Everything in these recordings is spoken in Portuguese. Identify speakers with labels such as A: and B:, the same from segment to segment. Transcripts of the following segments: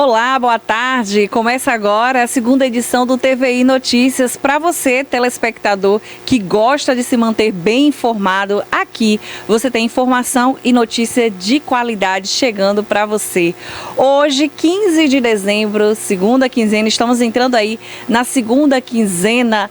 A: Olá, boa tarde. Começa agora a segunda edição do TVI Notícias. Para você, telespectador, que gosta de se manter bem informado, aqui você tem informação e notícia de qualidade chegando para você. Hoje, 15 de dezembro, segunda quinzena, estamos entrando aí na segunda quinzena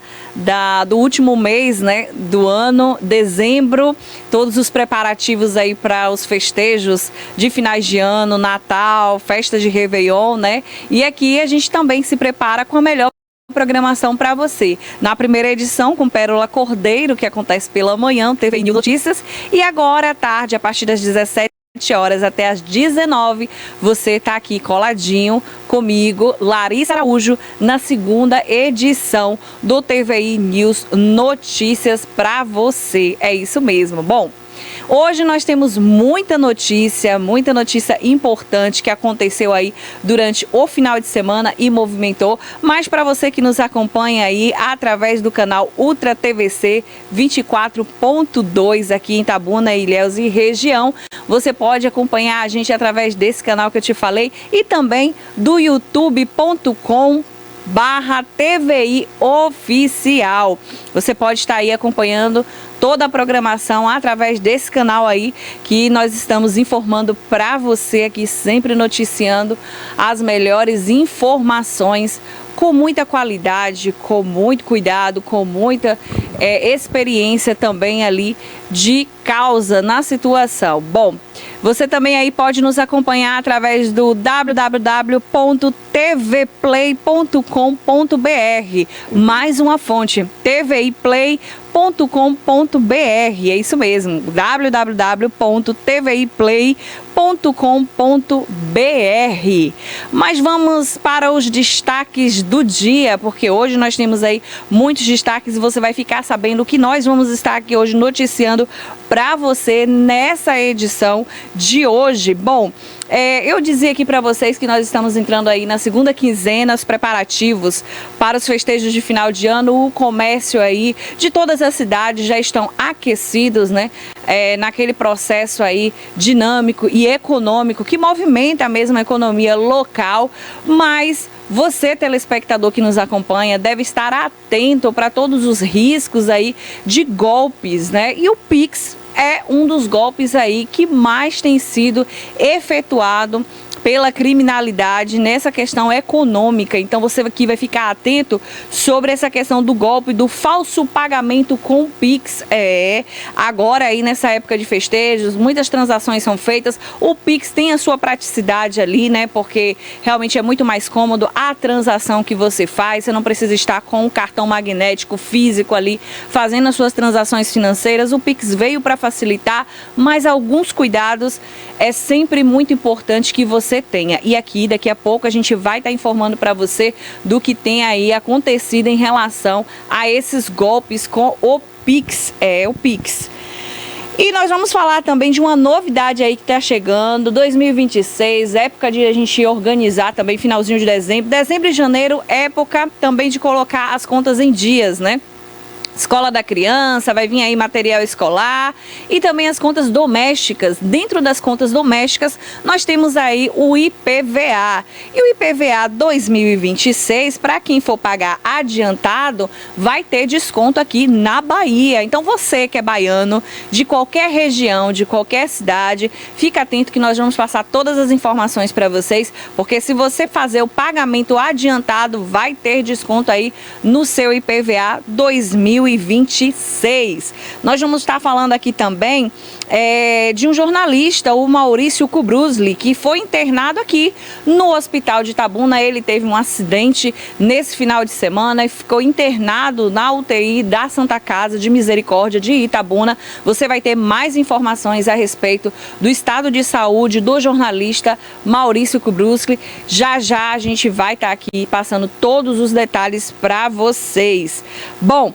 A: do último mês, né, do ano, dezembro. Todos os preparativos aí para os festejos de finais de ano, Natal, festa de Réveillon, né? E aqui a gente também se prepara com a melhor programação para você. Na primeira edição, com Pérola Cordeiro, que acontece pela manhã, TVI Notícias, e agora à tarde, a partir das 17 horas até as 19, você está aqui coladinho comigo, Larissa Araújo, na segunda edição do TVI News Notícias para você. É isso mesmo. Bom, hoje nós temos muita notícia importante que aconteceu aí durante o final de semana e movimentou, mas para você que nos acompanha aí através do canal Ultra TVC 24.2 aqui em Itabuna, Ilhéus e região, você pode acompanhar a gente através desse canal que eu te falei e também do youtube.com/TVI Oficial. Você pode estar aí acompanhando toda a programação através desse canal aí que nós estamos informando para você aqui, sempre noticiando as melhores informações com muita qualidade, com muito cuidado, com muita experiência também ali de causa na situação. Bom, você também aí pode nos acompanhar através do www.tvplay.com.br, mais uma fonte, tviplay.com.br, é isso mesmo, www.tviplay.com.br. Mas vamos para os destaques do dia, porque hoje nós temos aí muitos destaques e você vai ficar sabendo o que nós vamos estar aqui hoje noticiando para você nessa edição de hoje. Bom, eu dizia aqui para vocês que nós estamos entrando aí na segunda quinzena, os preparativos para os festejos de final de ano, o comércio aí de todas as cidades já estão aquecidos, né? Naquele processo aí dinâmico e econômico que movimenta a mesma economia local, mas você, telespectador que nos acompanha, deve estar atento para todos os riscos aí de golpes, né? E o Pix é um dos golpes aí que mais tem sido efetuado pela criminalidade nessa questão econômica. Então você aqui vai ficar atento sobre essa questão do golpe, do falso pagamento com Pix. Agora aí nessa época de festejos, muitas transações são feitas. O Pix tem a sua praticidade ali, né? Porque realmente é muito mais cômodo a transação que você faz. Você não precisa estar com o cartão magnético físico ali fazendo as suas transações financeiras. O Pix veio para facilitar, mas alguns cuidados é sempre muito importante que você tenha. E aqui, daqui a pouco, a gente vai estar informando para você do que tem aí acontecido em relação a esses golpes com o Pix. O Pix. E nós vamos falar também de uma novidade aí que está chegando, 2026, época de a gente organizar também, finalzinho de dezembro. Dezembro e janeiro, época também de colocar as contas em dias, né? Escola da criança, vai vir aí material escolar e também as contas domésticas. Dentro das contas domésticas, nós temos aí o IPVA. E o IPVA 2026, para quem for pagar adiantado, vai ter desconto aqui na Bahia. Então você que é baiano, de qualquer região, de qualquer cidade, fica atento que nós vamos passar todas as informações para vocês, porque se você fazer o pagamento adiantado, vai ter desconto aí no seu IPVA 2026. Nós vamos estar falando aqui também de um jornalista, o Maurício Kubrusli, que foi internado aqui no hospital de Itabuna. Ele teve um acidente nesse final de semana e ficou internado na UTI da Santa Casa de Misericórdia de Itabuna. Você vai ter mais informações a respeito do estado de saúde do jornalista Maurício Kubrusli. Já já a gente vai estar aqui passando todos os detalhes para vocês. Bom,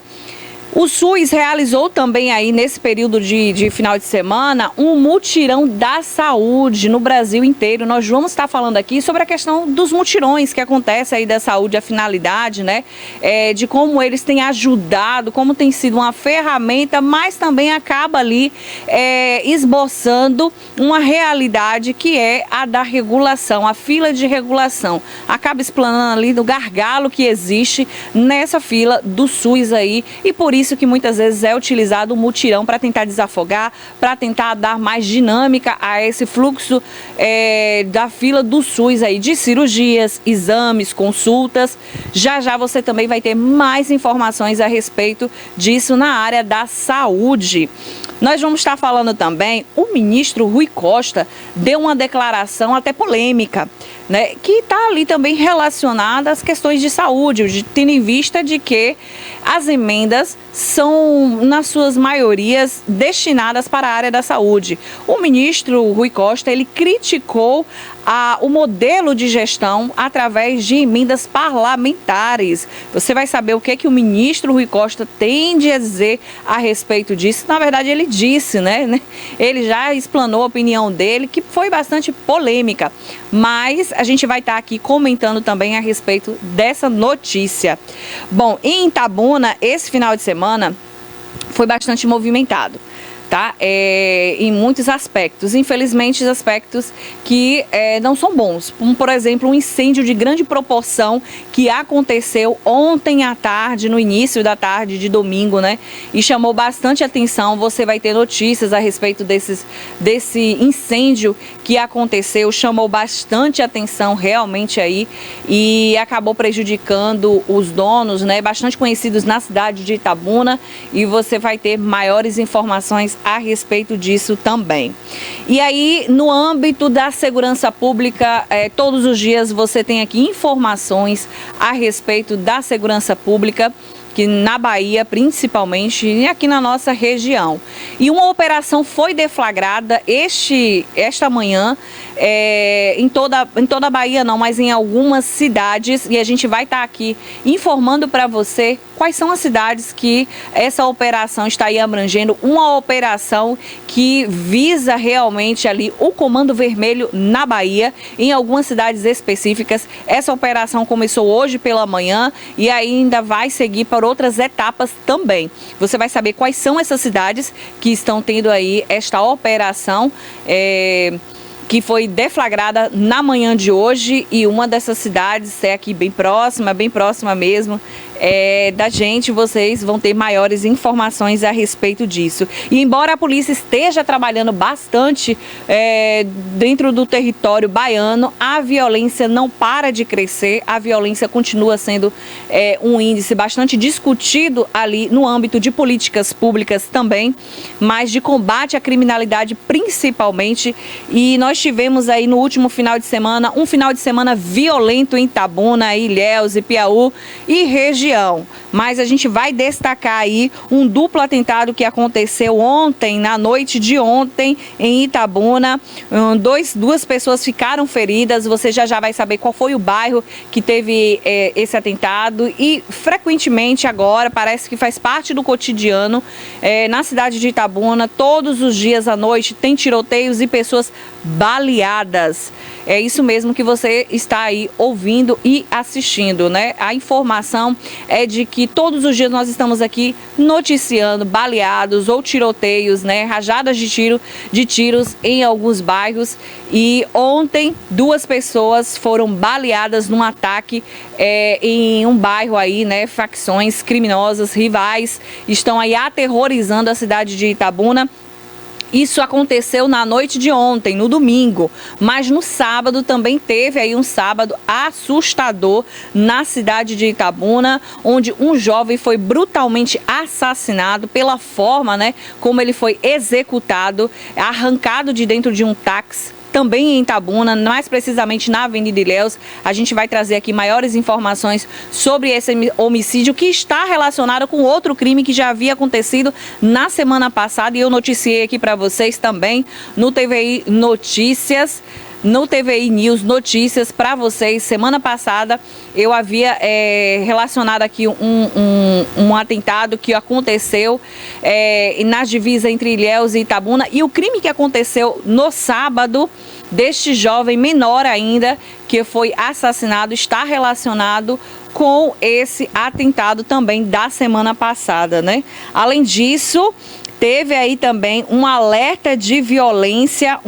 A: O SUS realizou também aí nesse período de final de semana um mutirão da saúde no Brasil inteiro. Nós vamos estar falando aqui sobre a questão dos mutirões que acontecem aí da saúde, a finalidade, né? De como eles têm ajudado, como tem sido uma ferramenta, mas também acaba ali esboçando uma realidade que é a da regulação, a fila de regulação. Acaba explanando ali do gargalo que existe nessa fila do SUS aí, e por isso que muitas vezes é utilizado o mutirão para tentar desafogar, para tentar dar mais dinâmica a esse fluxo da fila do SUS aí, de cirurgias, exames, consultas. Já já você também vai ter mais informações a respeito disso na área da saúde. Nós vamos estar falando também, o ministro Rui Costa deu uma declaração até polêmica, né, que está ali também relacionada às questões de saúde, tendo em vista de que as emendas são, nas suas maiorias, destinadas para a área da saúde. O ministro Rui Costa, ele criticou o modelo de gestão através de emendas parlamentares. Você vai saber o que o ministro Rui Costa tem de dizer a respeito disso. Na verdade, ele disse, né? Ele já explanou a opinião dele, que foi bastante polêmica. Mas a gente vai estar aqui comentando também a respeito dessa notícia. Bom, em Itabuna, esse final de semana foi bastante movimentado. Tá? Em muitos aspectos, infelizmente aspectos que não são bons, como por exemplo um incêndio de grande proporção que aconteceu ontem à tarde, no início da tarde de domingo, né? E chamou bastante atenção. Você vai ter notícias a respeito desse incêndio que aconteceu, chamou bastante atenção realmente aí e acabou prejudicando os donos, né? Bastante conhecidos na cidade de Itabuna, e você vai ter maiores informações a respeito disso também. E aí, no âmbito da segurança pública, todos os dias você tem aqui informações a respeito da segurança pública, que na Bahia principalmente e aqui na nossa região. E uma operação foi deflagrada esta manhã em toda a Bahia não, mas em algumas cidades, e a gente vai estar aqui informando para você quais são as cidades que essa operação está aí abrangendo, uma operação que visa realmente ali o Comando Vermelho na Bahia, em algumas cidades específicas. Essa operação começou hoje pela manhã e ainda vai seguir para outras etapas também. Você vai saber quais são essas cidades que estão tendo aí esta operação que foi deflagrada na manhã de hoje, e uma dessas cidades é aqui bem próxima mesmo da gente. Vocês vão ter maiores informações a respeito disso. E embora a polícia esteja trabalhando bastante dentro do território baiano, a violência não para de crescer, a violência continua sendo um índice bastante discutido ali no âmbito de políticas públicas também, mas de combate à criminalidade principalmente. E nós tivemos aí no último final de semana, um final de semana violento em Itabuna, Ilhéus e Piauí e região. Mas a gente vai destacar aí um duplo atentado que aconteceu ontem, na noite de ontem, em Itabuna. Duas pessoas ficaram feridas. Você já vai saber qual foi o bairro que teve esse atentado. E frequentemente agora, parece que faz parte do cotidiano, na cidade de Itabuna, todos os dias à noite tem tiroteios e pessoas baleadas. É isso mesmo que você está aí ouvindo e assistindo, né? A informação é de que todos os dias nós estamos aqui noticiando baleados ou tiroteios, né? Rajadas de tiros em alguns bairros. E ontem 2 pessoas foram baleadas num ataque em um bairro aí, né? Facções criminosas, rivais, estão aí aterrorizando a cidade de Itabuna. Isso aconteceu na noite de ontem, no domingo, mas no sábado também teve aí um sábado assustador na cidade de Itabuna, onde um jovem foi brutalmente assassinado pela forma, né, como ele foi executado, arrancado de dentro de um táxi. Também em Itabuna, mais precisamente na Avenida Ilhéus. A gente vai trazer aqui maiores informações sobre esse homicídio, que está relacionado com outro crime que já havia acontecido na semana passada, e eu noticiei aqui para vocês também no TVI Notícias. no TVI News Notícias para vocês. Semana passada eu havia relacionado aqui um atentado que aconteceu na divisa entre Ilhéus e Itabuna, e o crime que aconteceu no sábado deste jovem menor ainda que foi assassinado está relacionado com esse atentado também da semana passada, né? Além disso, teve aí também um alerta de violência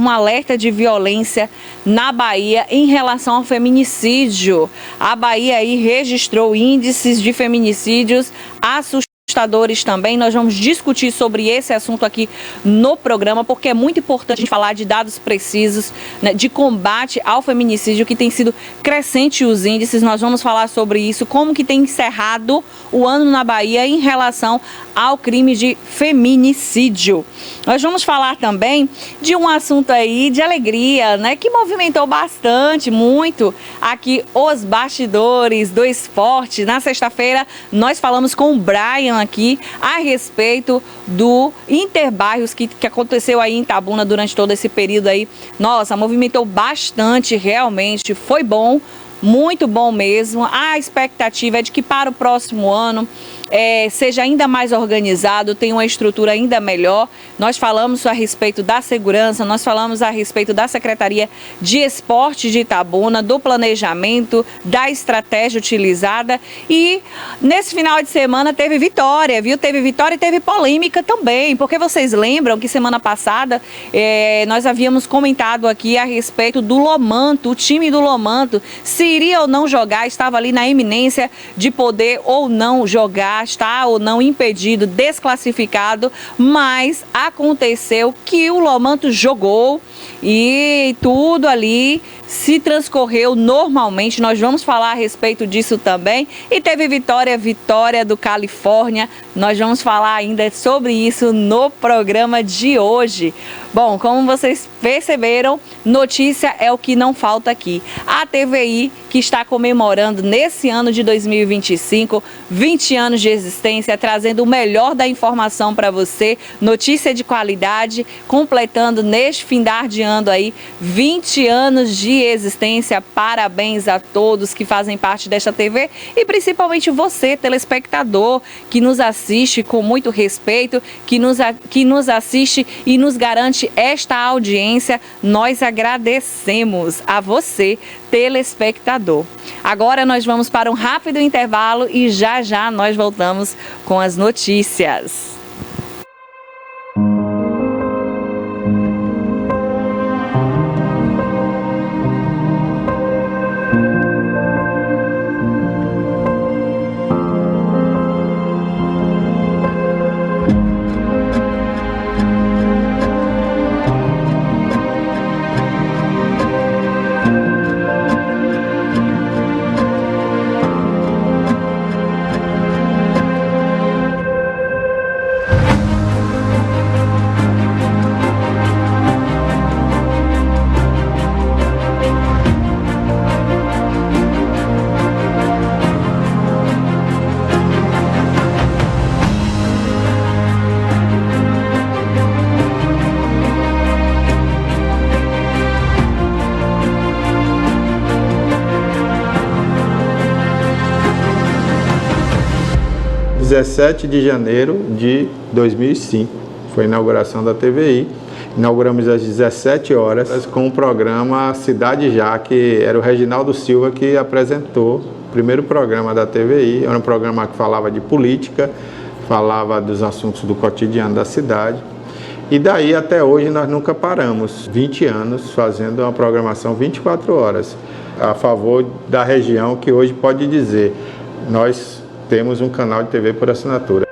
A: na Bahia em relação ao feminicídio. A Bahia aí registrou índices de feminicídios assustadores também. Nós vamos discutir sobre esse assunto aqui no programa, porque é muito importante a gente falar de dados precisos, né, de combate ao feminicídio, que tem sido crescente os índices. Nós vamos falar sobre isso, como que tem encerrado o ano na Bahia em relação ao crime de feminicídio. Nós vamos falar também de um assunto aí de alegria, né, que movimentou bastante, muito aqui os bastidores do esporte. Na sexta-feira nós falamos com o Brian aqui a respeito do Interbairros que aconteceu aí em Itabuna durante todo esse período aí. Nossa, movimentou bastante, realmente foi bom, muito bom mesmo. A expectativa é de que para o próximo ano seja ainda mais organizado, tenha uma estrutura ainda melhor. Nós falamos a respeito da segurança, nós falamos a respeito da Secretaria de Esporte de Itabuna, do planejamento, da estratégia utilizada, e nesse final de semana teve vitória, viu? Teve vitória e teve polêmica também, porque vocês lembram que semana passada nós havíamos comentado aqui a respeito do Lomanto, o time do Lomanto, se iria ou não jogar, estava ali na iminência de poder ou não jogar, está ou não impedido, desclassificado, mas aconteceu que o Lomanto jogou e tudo ali se transcorreu normalmente. Nós vamos falar a respeito disso também. E teve vitória do Califórnia. Nós vamos falar ainda sobre isso no programa de hoje. Bom, como vocês perceberam, notícia é o que não falta aqui. A TVI, que está comemorando nesse ano de 2025, 20 anos de existência, trazendo o melhor da informação para você, notícia de qualidade, completando neste findar de ano aí 20 anos de existência. Parabéns a todos que fazem parte desta TV e principalmente você, telespectador, que nos assiste com muito respeito, que nos assiste e nos garante esta audiência. Nós agradecemos a você, telespectador. Agora nós vamos para um rápido intervalo e já já nós voltamos com as notícias.
B: Dia 17 de janeiro de 2005, foi a inauguração da TVI. Inauguramos às 17 horas com o programa Cidade Já, que era o Reginaldo Silva que apresentou o primeiro programa da TVI. Era um programa que falava de política, falava dos assuntos do cotidiano da cidade. E daí até hoje nós nunca paramos, 20 anos fazendo uma programação 24 horas a favor da região, que hoje pode dizer, nós temos um canal de TV por assinatura.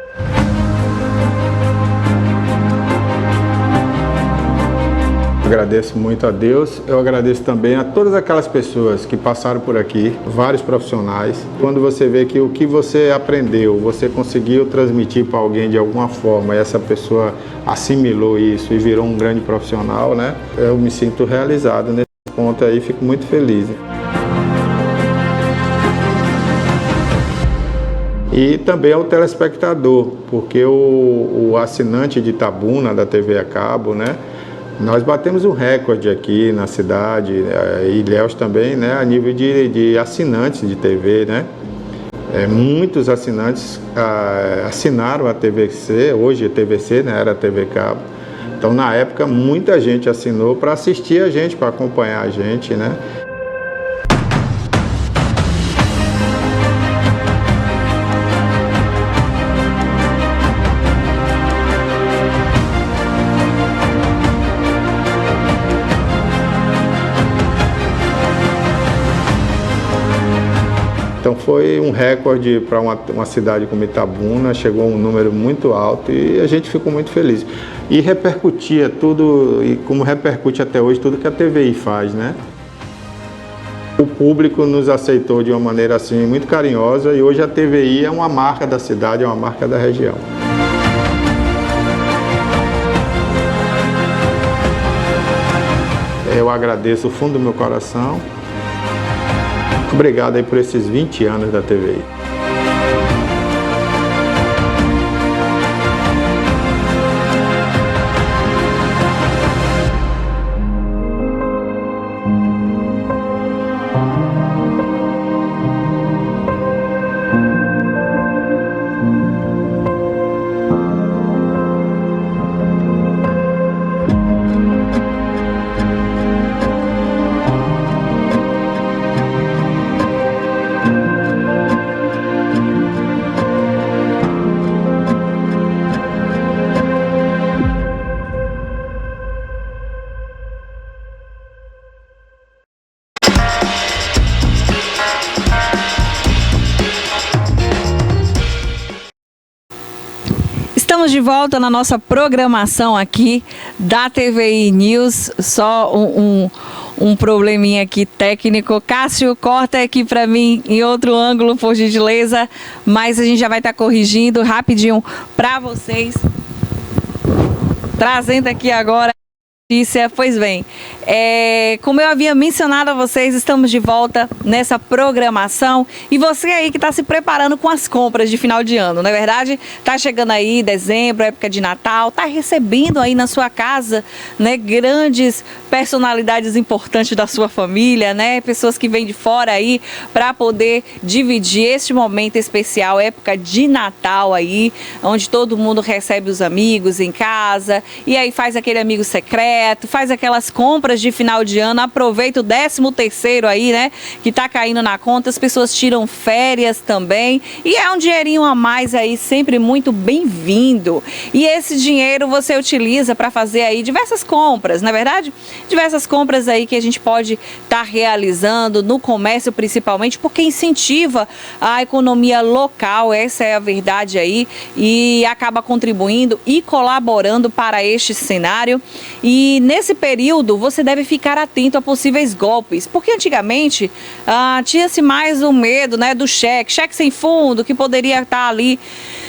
B: Agradeço muito a Deus, eu agradeço também a todas aquelas pessoas que passaram por aqui, vários profissionais. Quando você vê que o que você aprendeu, você conseguiu transmitir para alguém de alguma forma, e essa pessoa assimilou isso e virou um grande profissional, né? Eu me sinto realizado nesse ponto aí, fico muito feliz. E também ao telespectador, porque o assinante de Itabuna, da TV a cabo, né, Nós batemos um recorde aqui na cidade, e Ilhéus também, né, a nível de assinantes de TV, né? Muitos assinantes assinaram a TVC, hoje é TVC, né, era TV Cabo. Então, na época, muita gente assinou para assistir a gente, para acompanhar a gente, né? Então foi um recorde para uma cidade como Itabuna, chegou a um número muito alto e a gente ficou muito feliz. E repercutia tudo, e como repercute até hoje, tudo que a TVI faz, né? O público nos aceitou de uma maneira assim muito carinhosa e hoje a TVI é uma marca da cidade, é uma marca da região. Eu agradeço do fundo do meu coração. Obrigado aí por esses 20 anos da TVI.
A: Estamos de volta na nossa programação aqui da TVI News. Só um probleminha aqui técnico. Cássio, corta aqui para mim em outro ângulo, por gentileza. Mas a gente já vai estar corrigindo rapidinho para vocês. Trazendo aqui agora a notícia. Pois bem, como eu havia mencionado a vocês, estamos de volta nessa programação e você aí que está se preparando com as compras de final de ano, não é verdade? Tá chegando aí dezembro, época de Natal, tá recebendo aí na sua casa, né, grandes personalidades importantes da sua família, né, pessoas que vêm de fora aí para poder dividir este momento especial, época de Natal aí, onde todo mundo recebe os amigos em casa e aí faz aquele amigo secreto, faz aquelas compras de final de ano, aproveita o 13º aí, né, que tá caindo na conta, as pessoas tiram férias também e é um dinheirinho a mais aí, sempre muito bem-vindo. E esse dinheiro você utiliza para fazer aí diversas compras, não é verdade? Diversas compras aí que a gente pode estar realizando no comércio principalmente, porque incentiva a economia local, essa é a verdade aí, e acaba contribuindo e colaborando para este cenário. E nesse período você deve ficar atento a possíveis golpes, porque antigamente tinha-se mais o medo, né, do cheque sem fundo, que poderia estar ali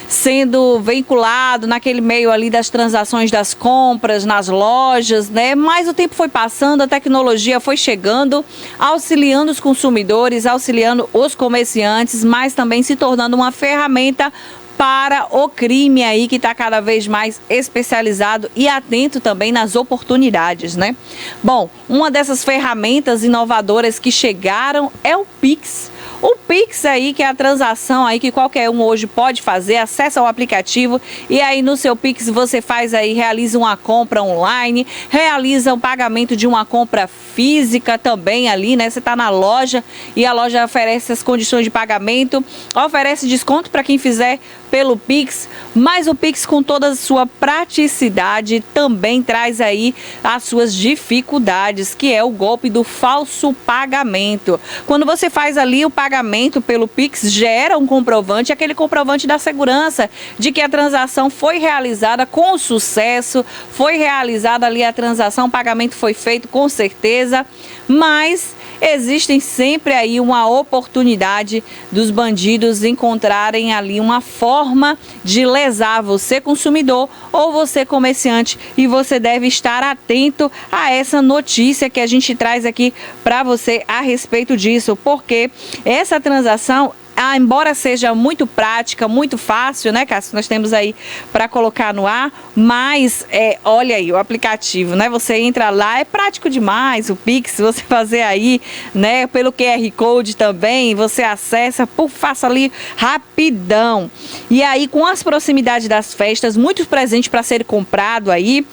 A: sendo veiculado naquele meio ali das transações das compras nas lojas, né? Mas o tempo foi passando, a tecnologia foi chegando, auxiliando os consumidores, auxiliando os comerciantes, mas também se tornando uma ferramenta para o crime aí que está cada vez mais especializado e atento também nas oportunidades, né? Bom, uma dessas ferramentas inovadoras que chegaram é o Pix. O Pix aí, que é a transação aí que qualquer um hoje pode fazer, acessa o aplicativo e aí no seu Pix você faz aí, realiza uma compra online, realiza um pagamento de uma compra física também ali, né? Você está na loja e a loja oferece as condições de pagamento, oferece desconto para quem fizer pelo Pix, mas o Pix com toda a sua praticidade também traz aí as suas dificuldades, que é o golpe do falso pagamento. Quando você faz ali o pagamento pelo Pix, gera um comprovante, aquele comprovante da segurança de que a transação foi realizada com sucesso, foi realizada ali a transação, o pagamento foi feito com certeza, mas existem sempre aí uma oportunidade dos bandidos encontrarem ali uma forma de lesar você consumidor ou você comerciante, e você deve estar atento a essa notícia que a gente traz aqui para você a respeito disso, porque essa transação embora seja muito prática, muito fácil, né, Cássio? Nós temos aí para colocar no ar, mas olha aí o aplicativo, né? Você entra lá, é prático demais o Pix, você fazer aí, né, pelo QR Code também, você acessa, faça ali rapidão. E aí, com as proximidades das festas, muitos presentes para ser comprado aí.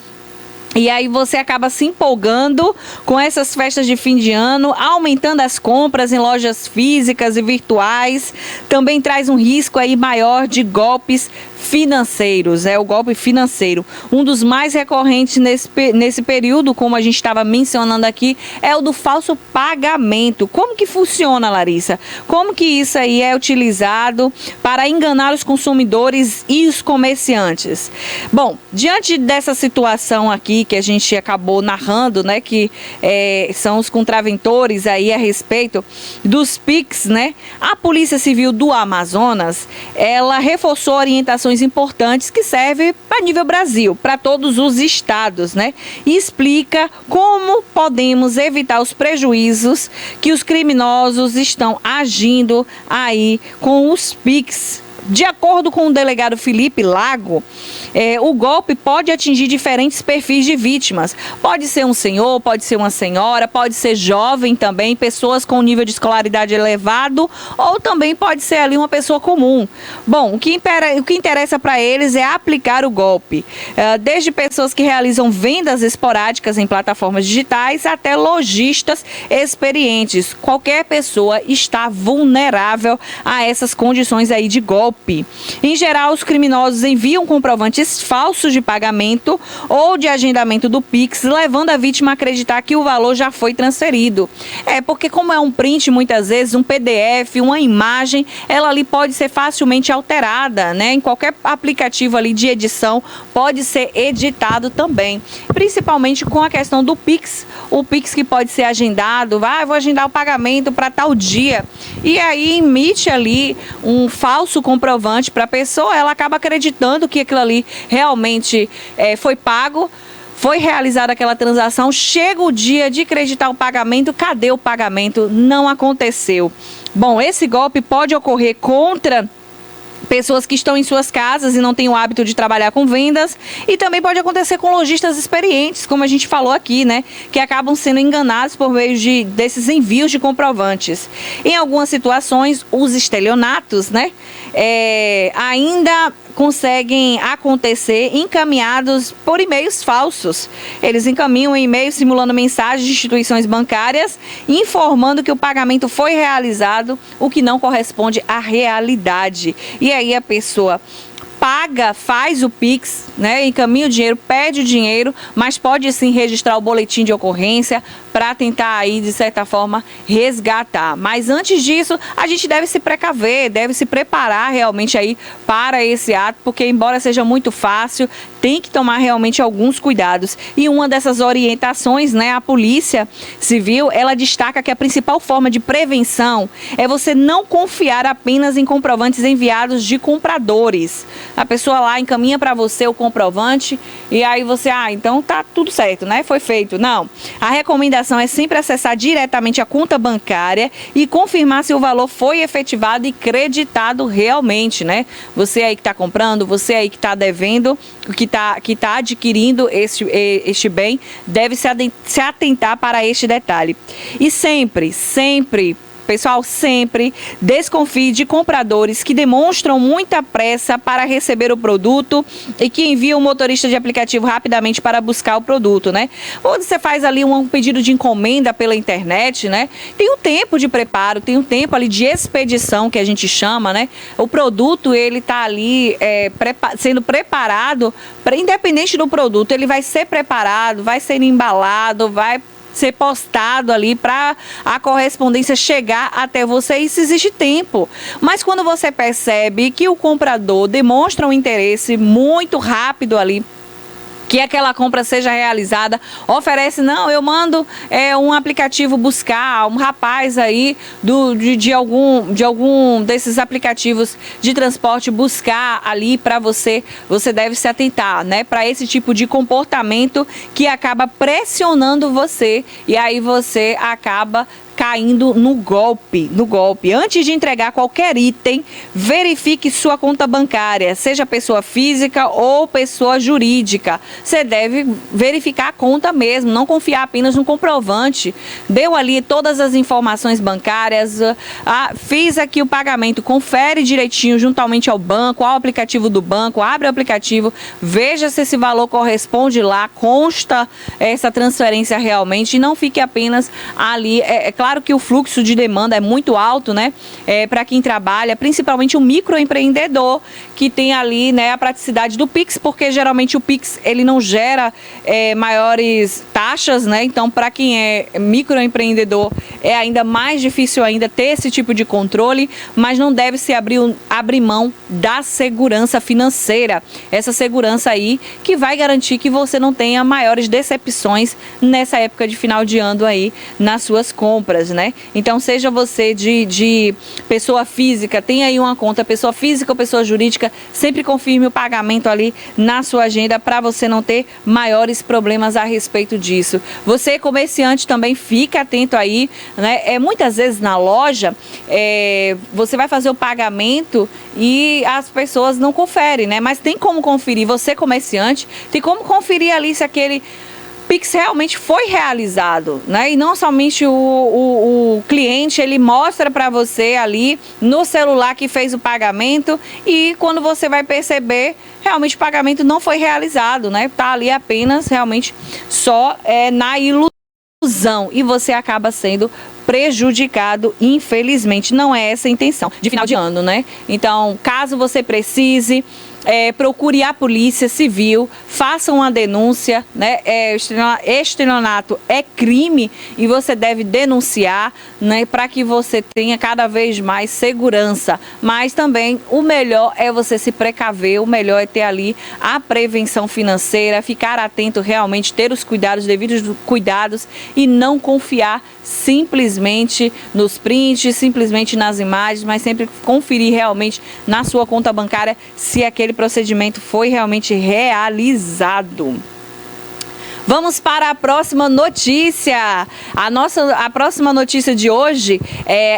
A: E aí você acaba se empolgando com essas festas de fim de ano, aumentando as compras em lojas físicas e virtuais. Também traz um risco aí maior de golpes financeiros, o golpe financeiro. Um dos mais recorrentes nesse período, como a gente estava mencionando aqui, é o do falso pagamento. Como que funciona, Larissa? Como que isso aí é utilizado para enganar os consumidores e os comerciantes? Bom, diante dessa situação aqui que a gente acabou narrando, né, que são os contraventores aí a respeito dos Pix, né, a Polícia Civil do Amazonas, ela reforçou orientações importantes que servem para nível Brasil, para todos os estados, né? E explica como podemos evitar os prejuízos que os criminosos estão agindo aí com os Pix. De acordo com o delegado Felipe Lago, o golpe pode atingir diferentes perfis de vítimas. Pode ser um senhor, pode ser uma senhora, pode ser jovem também, pessoas com nível de escolaridade elevado, ou também pode ser ali uma pessoa comum. Bom, o que interessa para eles é aplicar o golpe. Desde pessoas que realizam vendas esporádicas em plataformas digitais até lojistas experientes. Qualquer pessoa está vulnerável a essas condições aí de golpe. Em geral, os criminosos enviam comprovantes falsos de pagamento ou de agendamento do Pix, levando a vítima a acreditar que o valor já foi transferido. Porque como é um print, muitas vezes, um PDF, uma imagem, ela ali pode ser facilmente alterada, né? Em qualquer aplicativo ali de edição, pode ser editado também. Principalmente com a questão do Pix. O Pix que pode ser agendado, vou agendar o pagamento para tal dia. E aí emite ali um falso comprovante para a pessoa, ela acaba acreditando que aquilo ali realmente foi pago, foi realizada aquela transação, chega o dia de acreditar o pagamento, cadê o pagamento? Não aconteceu. Bom, esse golpe pode ocorrer contra pessoas que estão em suas casas e não têm o hábito de trabalhar com vendas, e também pode acontecer com lojistas experientes, como a gente falou aqui, né, que acabam sendo enganados por meio desses envios de comprovantes. Em algumas situações, os estelionatos, né, ainda conseguem acontecer encaminhados por e-mails falsos. Eles encaminham e-mails simulando mensagens de instituições bancárias, informando que o pagamento foi realizado, o que não corresponde à realidade. E aí a pessoa paga, faz o Pix, né, encaminha o dinheiro, pede o dinheiro, mas pode sim registrar o boletim de ocorrência para tentar aí, de certa forma, resgatar. Mas antes disso, a gente deve se precaver, deve se preparar realmente aí para esse ato, porque embora seja muito fácil, tem que tomar realmente alguns cuidados. E uma dessas orientações, né, a Polícia Civil, ela destaca que a principal forma de prevenção é você não confiar apenas em comprovantes enviados de compradores. A pessoa lá encaminha para você o comprovante e aí você, então tá tudo certo, né? Foi feito. Não. A recomendação é sempre acessar diretamente a conta bancária e confirmar se o valor foi efetivado e creditado realmente, né? Você aí que está comprando, você aí que está devendo, que tá adquirindo este bem, deve se atentar para este detalhe. E sempre, pessoal, sempre desconfie de compradores que demonstram muita pressa para receber o produto e que enviam o motorista de aplicativo rapidamente para buscar o produto, né? Ou você faz ali um pedido de encomenda pela internet, né? Tem um tempo de preparo, tem um tempo ali de expedição que a gente chama, né? O produto, ele tá ali sendo preparado, independente do produto, ele vai ser preparado, vai ser embalado, vai ser postado ali para a correspondência chegar até você. Isso exige tempo. Mas quando você percebe que o comprador demonstra um interesse muito rápido ali, que aquela compra seja realizada, oferece, não, eu mando um aplicativo buscar, um rapaz aí de algum desses aplicativos de transporte buscar ali para você, você deve se atentar, né, para esse tipo de comportamento que acaba pressionando você e aí você acaba caindo no golpe. Antes de entregar qualquer item, verifique sua conta bancária, seja pessoa física ou pessoa jurídica. Você deve verificar a conta mesmo, não confiar apenas no comprovante. Deu ali todas as informações bancárias, fiz aqui o pagamento, confere direitinho juntamente ao banco, ao aplicativo do banco, abre o aplicativo, veja se esse valor corresponde lá, consta essa transferência realmente, e não fique apenas ali. É claro que o fluxo de demanda é muito alto, né? Para quem trabalha, principalmente o microempreendedor, que tem ali, né, a praticidade do Pix, porque geralmente o Pix ele não gera maiores taxas, né? Então, para quem é microempreendedor, é ainda mais difícil ainda ter esse tipo de controle, mas não deve se abrir mão da segurança financeira. Essa segurança aí que vai garantir que você não tenha maiores decepções nessa época de final de ano aí nas suas compras, né? Então, seja você de pessoa física, tenha aí uma conta, pessoa física ou pessoa jurídica, sempre confirme o pagamento ali na sua agenda para você não ter maiores problemas a respeito disso. Você, comerciante, também fica atento aí, né? Muitas vezes na loja, você vai fazer o pagamento e as pessoas não conferem, né? Mas tem como conferir, você comerciante, tem como conferir ali se aquele Pix realmente foi realizado, né? E não somente o cliente, ele mostra para você ali no celular que fez o pagamento, e quando você vai perceber, realmente o pagamento não foi realizado, né? Tá ali apenas realmente só na ilusão, e você acaba sendo prejudicado, infelizmente. Não é essa a intenção de final de ano, né? Então, caso você precise, procure a Polícia Civil, faça uma denúncia, né? Estelionato é crime e você deve denunciar, né? Para que você tenha cada vez mais segurança. Mas também o melhor é você se precaver, o melhor é ter ali a prevenção financeira, ficar atento realmente, ter os cuidados, devidos cuidados, e não confiar simplesmente nos prints, simplesmente nas imagens, mas sempre conferir realmente na sua conta bancária se aquele procedimento foi realmente realizado. Vamos para a próxima notícia. A próxima notícia de hoje,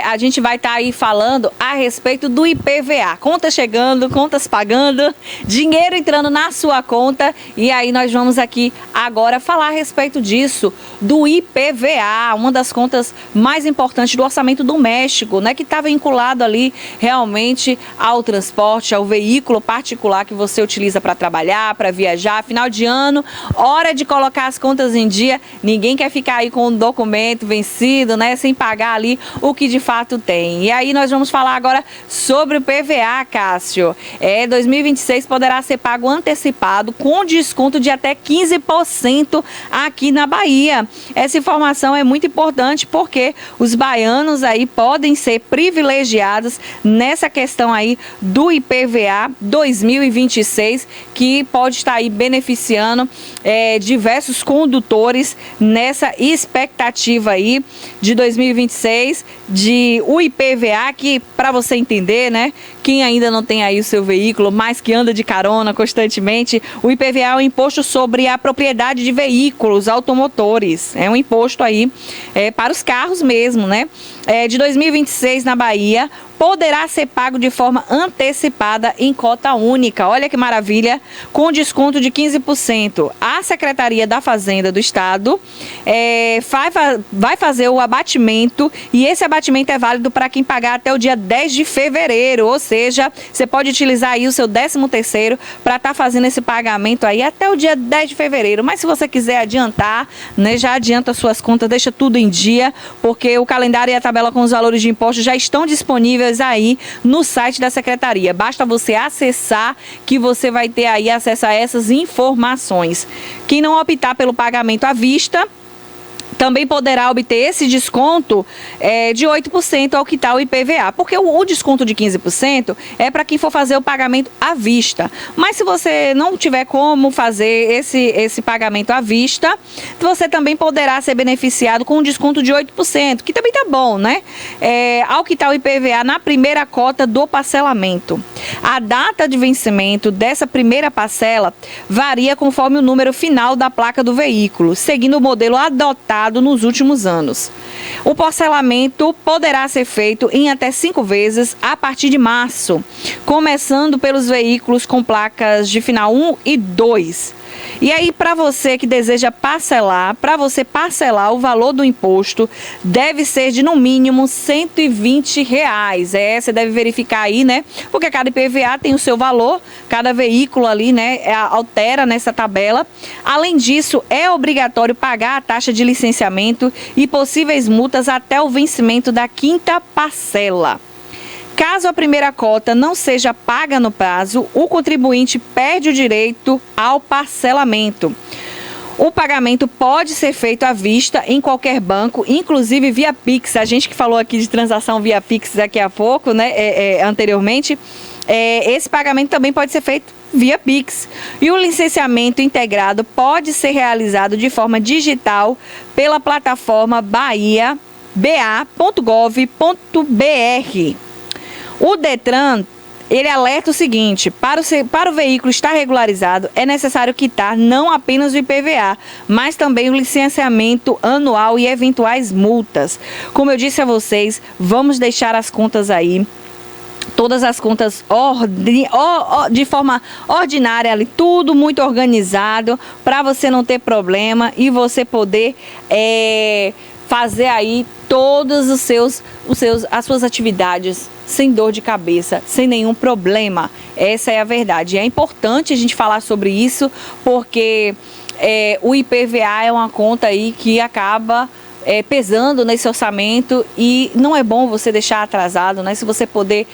A: a gente vai estar aí falando a respeito do IPVA. Contas chegando, contas pagando, dinheiro entrando na sua conta. E aí nós vamos aqui agora falar a respeito disso, do IPVA, uma das contas mais importantes do orçamento doméstico, né? Que está vinculado ali realmente ao transporte, ao veículo particular que você utiliza para trabalhar, para viajar. Final de ano, hora de colocar as contas em dia. Ninguém quer ficar aí com o documento vencido, né, sem pagar ali o que de fato tem. E aí nós vamos falar agora sobre o PVA, Cássio. 2026 poderá ser pago antecipado com desconto de até 15% aqui na Bahia. Essa informação é muito importante porque os baianos aí podem ser privilegiados nessa questão aí do IPVA 2026, que pode estar aí beneficiando diversos condutores nessa expectativa aí de 2026 de o IPVA, que, para você entender, né, quem ainda não tem aí o seu veículo, mas que anda de carona constantemente, o IPVA é um imposto sobre a propriedade de veículos automotores. É um imposto aí para os carros mesmo, né? De 2026 na Bahia, poderá ser pago de forma antecipada em cota única. Olha que maravilha, com desconto de 15%. A Secretaria da Fazenda do Estado vai fazer o abatimento, e esse abatimento é válido para quem pagar até o dia 10 de fevereiro, ou seja, você pode utilizar aí o seu 13º para estar fazendo esse pagamento aí até o dia 10 de fevereiro. Mas se você quiser adiantar, né, já adianta suas contas, deixa tudo em dia, porque o calendário e a tabela com os valores de impostos já estão disponíveis aí no site da Secretaria. Basta você acessar que você vai ter aí acesso a essas informações. Quem não optar pelo pagamento à vista também poderá obter esse desconto de 8% ao quitar o IPVA, porque o desconto de 15% é para quem for fazer o pagamento à vista. Mas se você não tiver como fazer esse pagamento à vista, você também poderá ser beneficiado com um desconto de 8%, que também tá bom, né? Ao quitar o IPVA na primeira cota do parcelamento. A data de vencimento dessa primeira parcela varia conforme o número final da placa do veículo, seguindo o modelo adotado aumentado nos últimos anos. O parcelamento poderá ser feito em até 5 vezes a partir de março, começando pelos veículos com placas de final 1 e 2. E aí, para você que deseja parcelar, para você parcelar o valor do imposto, deve ser de no mínimo R$120. Você deve verificar aí, né? Porque cada IPVA tem o seu valor, cada veículo ali, né, altera nessa tabela. Além disso, é obrigatório pagar a taxa de licenciamento e possíveis multas até o vencimento da 5ª parcela. Caso a primeira cota não seja paga no prazo, o contribuinte perde o direito ao parcelamento. O pagamento pode ser feito à vista em qualquer banco, inclusive via Pix. A gente que falou aqui de transação via Pix daqui a pouco, né, anteriormente, esse pagamento também pode ser feito via Pix. E o licenciamento integrado pode ser realizado de forma digital pela plataforma ba.gov.br. O Detran, ele alerta o seguinte: para o veículo estar regularizado, é necessário quitar não apenas o IPVA, mas também o licenciamento anual e eventuais multas. Como eu disse a vocês, vamos deixar as contas aí, todas as contas de forma ordinária ali, tudo muito organizado, para você não ter problema e você poder fazer aí todas as suas atividades sem dor de cabeça, sem nenhum problema. Essa é a verdade. É importante a gente falar sobre isso, porque o IPVA é uma conta aí que acaba pesando nesse orçamento e não é bom você deixar atrasado, né? Se você puder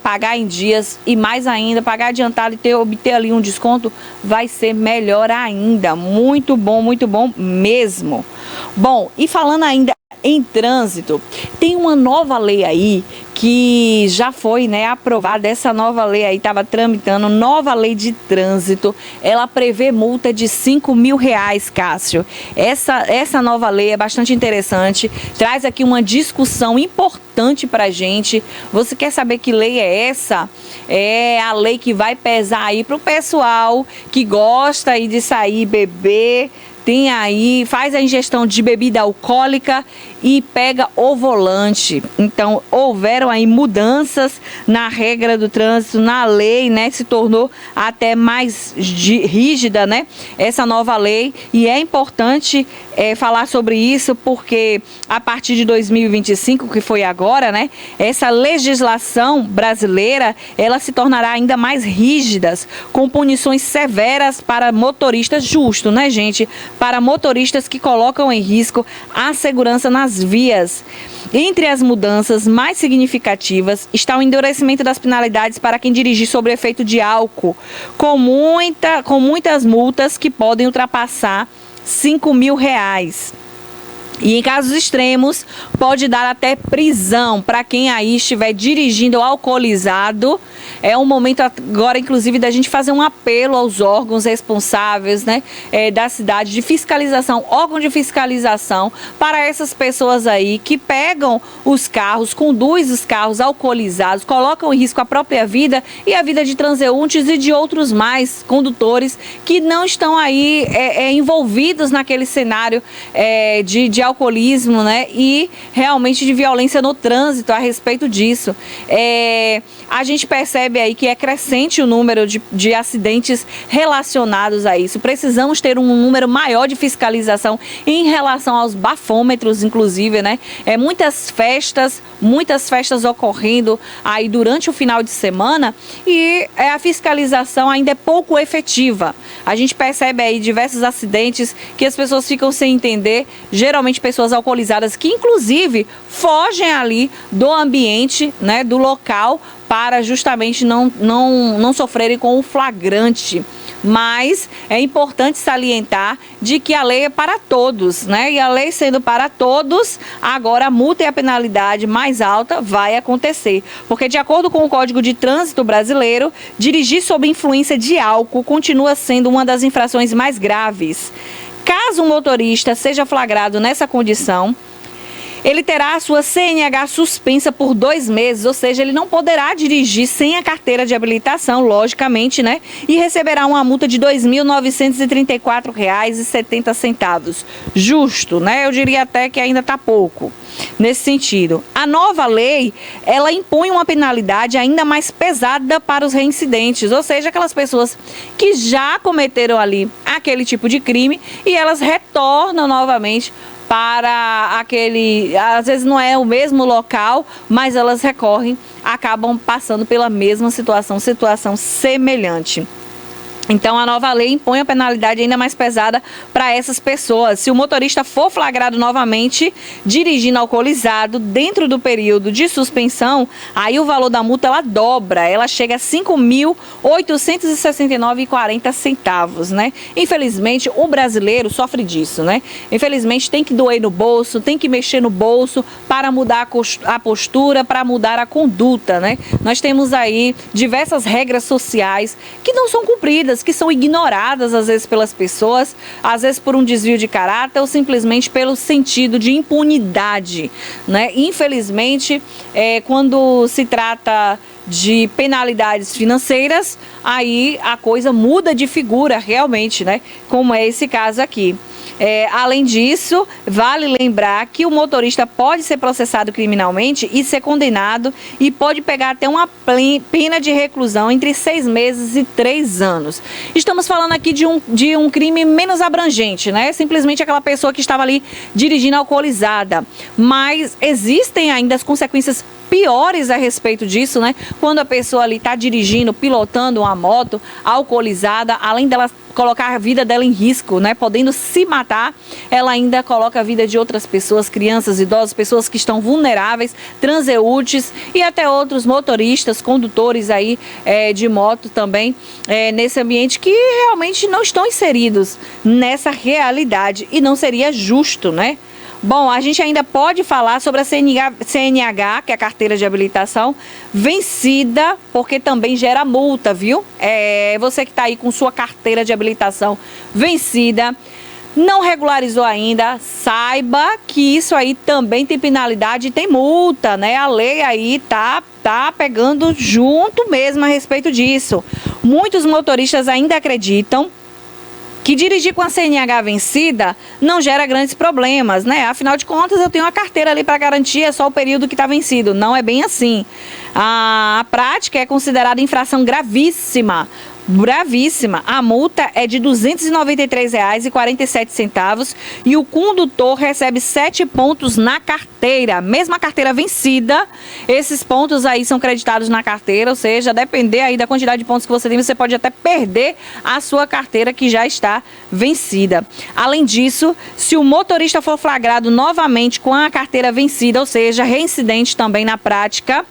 A: pagar em dias e mais ainda, pagar adiantado e obter ali um desconto, vai ser melhor ainda. Muito bom mesmo. Bom, e falando ainda em trânsito, tem uma nova lei aí que já foi, né, aprovada. Essa nova lei aí estava tramitando, nova lei de trânsito. Ela prevê multa de R$5.000, Cássio. Essa nova lei é bastante interessante, traz aqui uma discussão importante para a gente. Você quer saber que lei é essa? É a lei que vai pesar aí para o pessoal que gosta aí de sair beber, tem aí, faz a ingestão de bebida alcoólica e pega o volante. Então, houveram aí mudanças na regra do trânsito, na lei, né? Se tornou até mais rígida, né? Essa nova lei. E é importante falar sobre isso, porque a partir de 2025, que foi agora, né? Essa legislação brasileira, ela se tornará ainda mais rígidas, com punições severas para motoristas, justo, né, gente? Para motoristas que colocam em risco a segurança nas vias. Entre as mudanças mais significativas está o endurecimento das penalidades para quem dirigir sob efeito de álcool, com muitas multas que podem ultrapassar R$5.000. E em casos extremos, pode dar até prisão para quem aí estiver dirigindo alcoolizado. É um momento agora, inclusive, da gente fazer um apelo aos órgãos responsáveis, né, da cidade, de fiscalização, órgão de fiscalização, para essas pessoas aí que pegam os carros, conduzem os carros alcoolizados, colocam em risco a própria vida e a vida de transeuntes e de outros mais condutores que não estão aí envolvidos naquele cenário de alcoolismo, né, e realmente de violência no trânsito a respeito disso. A gente percebe aí que é crescente o número de acidentes relacionados a isso. Precisamos ter um número maior de fiscalização em relação aos bafômetros, inclusive, né? Muitas festas ocorrendo aí durante o final de semana e a fiscalização ainda é pouco efetiva. A gente percebe aí diversos acidentes que as pessoas ficam sem entender, geralmente pessoas alcoolizadas que inclusive fogem ali do ambiente, né, do local, para justamente não sofrerem com o flagrante. Mas é importante salientar de que a lei é para todos, né? E a lei sendo para todos, agora a multa e a penalidade mais alta vai acontecer. Porque de acordo com o Código de Trânsito Brasileiro, dirigir sob influência de álcool continua sendo uma das infrações mais graves. Caso um motorista seja flagrado nessa condição, ele terá a sua CNH suspensa por 2 meses, ou seja, ele não poderá dirigir sem a carteira de habilitação, logicamente, né? E receberá uma multa de R$ 2.934,70. Justo, né? Eu diria até que ainda está pouco nesse sentido. A nova lei, ela impõe uma penalidade ainda mais pesada para os reincidentes, ou seja, aquelas pessoas que já cometeram ali aquele tipo de crime e elas retornam novamente para aquele, às vezes não é o mesmo local, mas elas recorrem, acabam passando pela mesma situação semelhante. Então, a nova lei impõe a penalidade ainda mais pesada para essas pessoas. Se o motorista for flagrado novamente dirigindo alcoolizado dentro do período de suspensão, aí o valor da multa ela dobra, ela chega a R$ 5.869,40, né? Infelizmente, o brasileiro sofre disso, né? Infelizmente, tem que doer no bolso, tem que mexer no bolso para mudar a postura, para mudar a conduta, né? Nós temos aí diversas regras sociais que não são cumpridas, que são ignoradas às vezes pelas pessoas, às vezes por um desvio de caráter ou simplesmente pelo sentido de impunidade, né? Infelizmente, quando se trata de penalidades financeiras, aí a coisa muda de figura realmente, né? Como é esse caso aqui. Além disso, vale lembrar que o motorista pode ser processado criminalmente e ser condenado e pode pegar até uma pena de reclusão entre 6 meses e 3 anos. Estamos falando aqui de um crime menos abrangente, né? Simplesmente aquela pessoa que estava ali dirigindo alcoolizada. Mas existem ainda as consequências piores a respeito disso, né? Quando a pessoa ali está dirigindo, pilotando uma moto alcoolizada, além dela colocar a vida dela em risco, né, podendo se matar, ela ainda coloca a vida de outras pessoas, crianças, idosos, pessoas que estão vulneráveis, transeúntes e até outros motoristas, condutores aí de moto também, nesse ambiente que realmente não estão inseridos nessa realidade e não seria justo, né? Bom, a gente ainda pode falar sobre a CNH, que é a carteira de habilitação, vencida, porque também gera multa, viu? Você que está aí com sua carteira de habilitação vencida, não regularizou ainda, saiba que isso aí também tem penalidade e tem multa, né? A lei aí tá pegando junto mesmo a respeito disso. Muitos motoristas ainda acreditam que dirigir com a CNH vencida não gera grandes problemas, né? Afinal de contas, eu tenho uma carteira ali para garantir, é só o período que está vencido. Não é bem assim. A prática é considerada infração gravíssima. Bravíssima. A multa é de R$ 293,47 e o condutor recebe 7 pontos na carteira. Mesmo a carteira vencida, esses pontos aí são creditados na carteira, ou seja, depender aí da quantidade de pontos que você tem, você pode até perder a sua carteira que já está vencida. Além disso, se o motorista for flagrado novamente com a carteira vencida, ou seja, reincidente também na prática,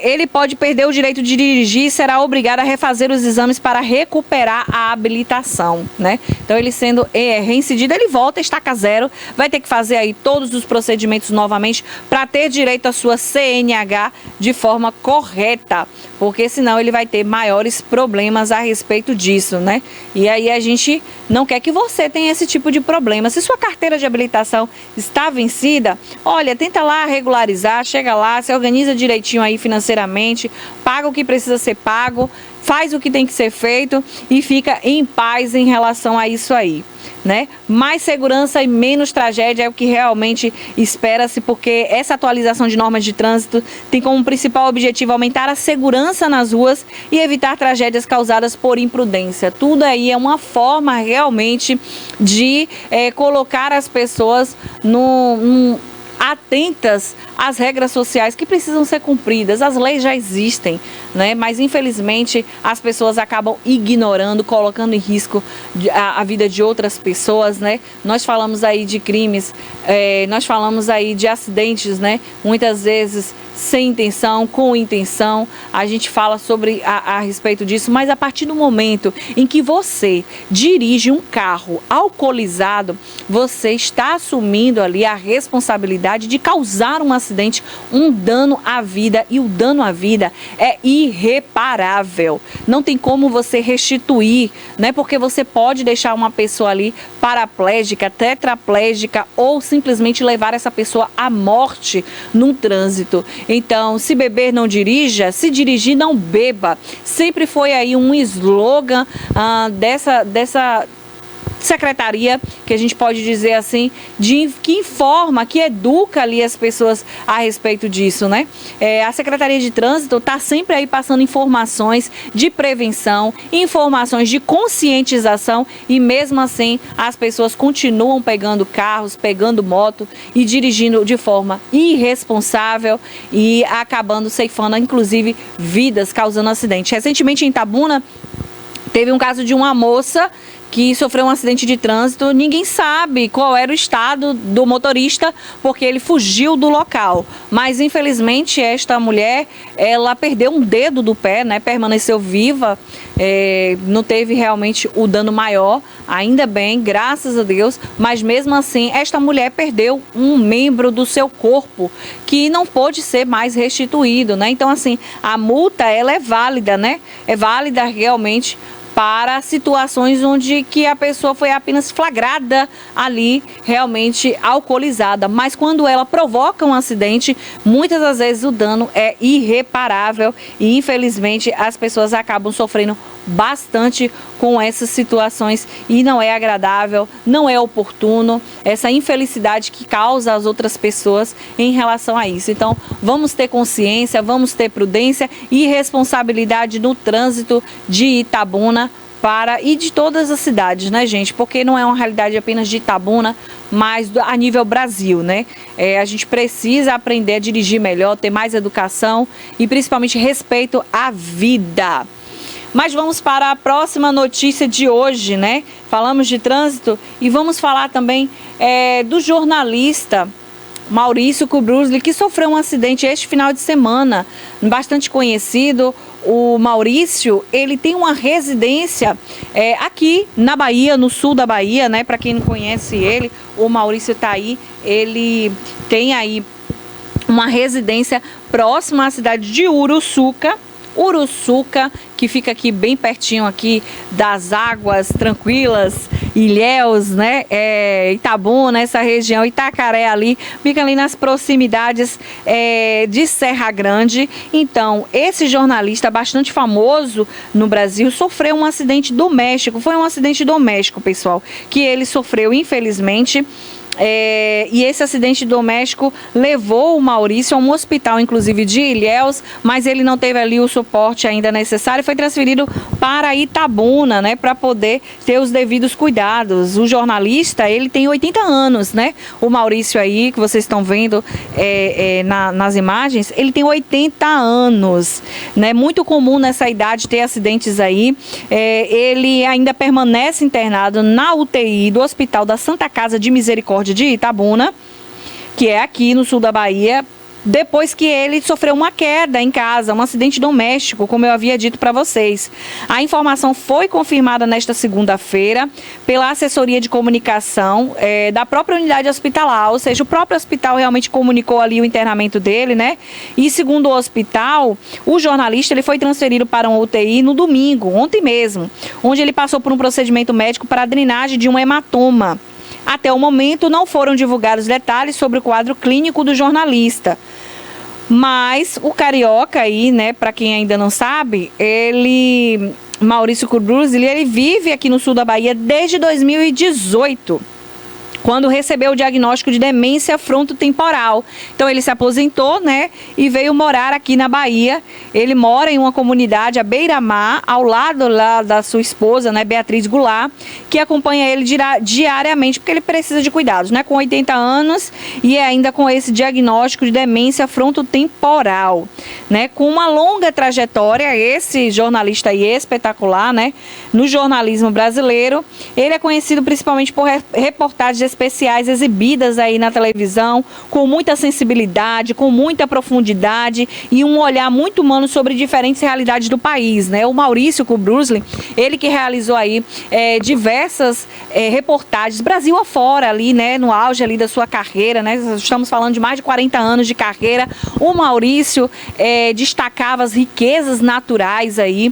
A: ele pode perder o direito de dirigir e será obrigado a refazer os exames para recuperar a habilitação, né? Então, ele sendo reincidido, ele volta a estaca zero, vai ter que fazer aí todos os procedimentos novamente para ter direito à sua CNH de forma correta, porque senão ele vai ter maiores problemas a respeito disso, né? E aí a gente não quer que você tenha esse tipo de problema. Se sua carteira de habilitação está vencida, olha, tenta lá regularizar, chega lá, se organiza direitinho aí financeiramente, paga o que precisa ser pago, faz o que tem que ser feito e fica em paz em relação a isso aí, né? Mais segurança e menos tragédia é o que realmente espera-se, porque essa atualização de normas de trânsito tem como principal objetivo aumentar a segurança nas ruas e evitar tragédias causadas por imprudência. Tudo aí é uma forma realmente de colocar as pessoas atentas às regras sociais que precisam ser cumpridas. As leis já existem, né? Mas infelizmente as pessoas acabam ignorando, colocando em risco a vida de outras pessoas, né? Nós falamos aí de crimes, nós falamos aí de acidentes, né? Muitas vezes sem intenção, com intenção, a gente fala sobre a respeito disso, mas a partir do momento em que você dirige um carro alcoolizado, você está assumindo ali a responsabilidade de causar um acidente, um dano à vida, e o dano à vida é irreparável. Não tem como você restituir, né? Porque você pode deixar uma pessoa ali paraplégica, tetraplégica, ou simplesmente levar essa pessoa à morte num trânsito. Então, se beber, não dirija, se dirigir, não beba. Sempre foi aí um slogan dessa secretaria, que a gente pode dizer assim, que informa, que educa ali as pessoas a respeito disso, né? A Secretaria de Trânsito está sempre aí passando informações de prevenção, informações de conscientização, e mesmo assim as pessoas continuam pegando carros, pegando moto e dirigindo de forma irresponsável e acabando ceifando, inclusive, vidas, causando acidente. Recentemente em Itabuna, teve um caso de uma moça que sofreu um acidente de trânsito. Ninguém sabe qual era o estado do motorista, porque ele fugiu do local. Mas, infelizmente, esta mulher, ela perdeu um dedo do pé, né? Permaneceu viva, não teve realmente o dano maior, ainda bem, graças a Deus. Mas, mesmo assim, esta mulher perdeu um membro do seu corpo, que não pôde ser mais restituído, né? Então, assim, a multa, ela é válida, né? É válida realmente para situações onde que a pessoa foi apenas flagrada ali, realmente alcoolizada. Mas quando ela provoca um acidente, muitas das vezes o dano é irreparável e, infelizmente, as pessoas acabam sofrendo bastante com essas situações, e não é agradável, não é oportuno, essa infelicidade que causa às outras pessoas em relação a isso. Então, vamos ter consciência, vamos ter prudência e responsabilidade no trânsito de Itabuna e de todas as cidades, né, gente? Porque não é uma realidade apenas de Itabuna, mas a nível Brasil, né? A gente precisa aprender a dirigir melhor, ter mais educação e principalmente respeito à vida. Mas vamos para a próxima notícia de hoje, né? Falamos de trânsito e vamos falar também do jornalista Maurício Kubrusli, que sofreu um acidente este final de semana, bastante conhecido. O Maurício, ele tem uma residência aqui na Bahia, no sul da Bahia, né? Para quem não conhece ele, o Maurício tá aí, ele tem aí uma residência próxima à cidade de Uruçuca, que fica aqui bem pertinho aqui das águas tranquilas, Ilhéus, né, Itabuna, essa região, Itacaré ali, fica ali nas proximidades de Serra Grande. Então, esse jornalista bastante famoso no Brasil sofreu um acidente doméstico, foi um acidente doméstico, pessoal, que ele sofreu, infelizmente. E esse acidente doméstico levou o Maurício a um hospital, inclusive de Ilhéus, mas ele não teve ali o suporte ainda necessário e foi transferido para Itabuna, né, para poder ter os devidos cuidados. O jornalista, ele tem 80 anos, né? O Maurício aí, que vocês estão vendo nas imagens, ele tem 80 anos, né? Muito comum nessa idade ter acidentes aí. Ele ainda permanece internado na UTI do Hospital da Santa Casa de Misericórdia de Itabuna, que é aqui no sul da Bahia, depois que ele sofreu uma queda em casa, um acidente doméstico, como eu havia dito para vocês. A informação foi confirmada nesta segunda-feira pela assessoria de comunicação da própria unidade hospitalar, ou seja, o próprio hospital realmente comunicou ali o internamento dele, né? E segundo o hospital, o jornalista ele foi transferido para um UTI no domingo, ontem mesmo, onde ele passou por um procedimento médico para a drenagem de um hematoma. Até o momento não foram divulgados detalhes sobre o quadro clínico do jornalista. Mas o carioca aí, né, para quem ainda não sabe, Maurício Kubrusli, ele vive aqui no sul da Bahia desde 2018. Quando recebeu o diagnóstico de demência frontotemporal. Então ele se aposentou, né, e veio morar aqui na Bahia. Ele mora em uma comunidade, a Beira-Mar, ao lado lá da sua esposa, né, Beatriz Goulart, que acompanha ele diariamente, porque ele precisa de cuidados, né, com 80 anos e ainda com esse diagnóstico de demência frontotemporal, né, com uma longa trajetória. Esse jornalista aí espetacular, né, no jornalismo brasileiro. Ele é conhecido principalmente por reportagens especiais exibidas aí na televisão, com muita sensibilidade, com muita profundidade e um olhar muito humano sobre diferentes realidades do país, né? O Maurício Kubrusli, ele que realizou aí diversas reportagens, Brasil afora ali, né? No auge ali da sua carreira, né? Estamos falando de mais de 40 anos de carreira. O Maurício destacava as riquezas naturais aí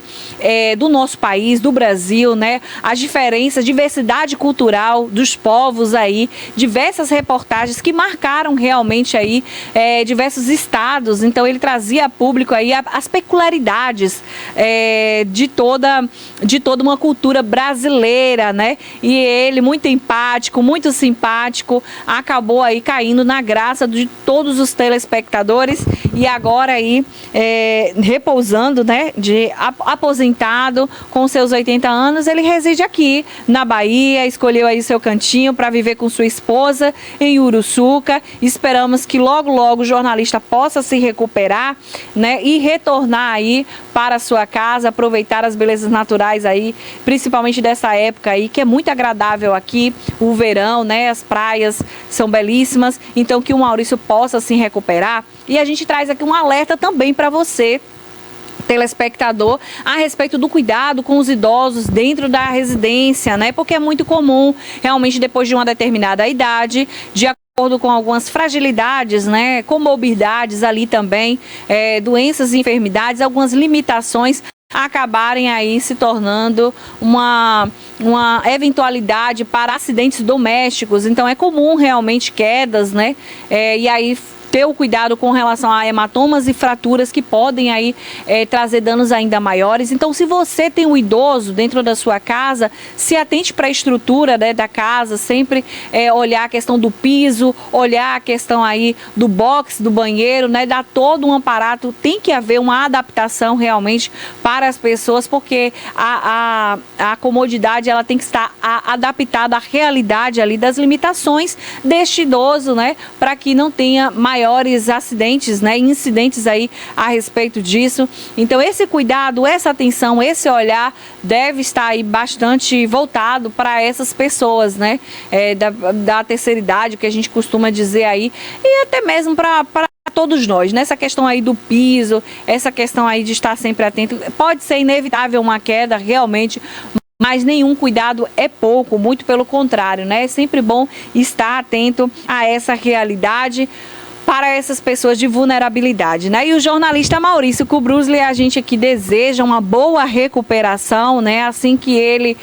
A: do nosso país, do Brasil, né? As diferenças, diversidade cultural dos povos aí, diversas reportagens que marcaram realmente aí diversos estados. Então ele trazia a público aí as peculiaridades de toda uma cultura brasileira, né? E ele, muito empático, muito simpático, acabou aí caindo na graça de todos os telespectadores e agora aí repousando, né? Aposentado com seus 80 anos, ele reside aqui na Bahia, escolheu aí seu cantinho para viver com sua esposa em Uruçuca. Esperamos que logo o jornalista possa se recuperar, né, e retornar aí para a sua casa, aproveitar as belezas naturais aí, principalmente dessa época aí, que é muito agradável aqui, o verão, né, as praias são belíssimas, então que o Maurício possa se recuperar. E a gente traz aqui um alerta também para você, telespectador, a respeito do cuidado com os idosos dentro da residência, né? Porque é muito comum, realmente, depois de uma determinada idade, de acordo com algumas fragilidades, né? Comorbidades ali também, doenças e enfermidades, algumas limitações, acabarem aí se tornando uma eventualidade para acidentes domésticos. Então é comum realmente quedas, né? E aí ter o cuidado com relação a hematomas e fraturas que podem aí trazer danos ainda maiores. Então, se você tem um idoso dentro da sua casa, se atente para a estrutura, né, da casa, sempre olhar a questão do piso, olhar a questão aí do box, do banheiro, né, dar todo um aparato. Tem que haver uma adaptação realmente para as pessoas, porque a comodidade ela tem que estar adaptada à realidade ali das limitações deste idoso, né, para que não tenha maiores acidentes, né, incidentes aí a respeito disso. Então esse cuidado, essa atenção, esse olhar deve estar aí bastante voltado para essas pessoas, né, da terceira idade, que a gente costuma dizer aí, e até mesmo para todos nós, nessa questão aí do piso, essa questão aí de estar sempre atento. Pode ser inevitável uma queda, realmente, mas nenhum cuidado é pouco, muito pelo contrário, né? É sempre bom estar atento a essa realidade para essas pessoas de vulnerabilidade, né? E o jornalista Maurício Kubrusli, a gente aqui deseja uma boa recuperação, né? Assim que ele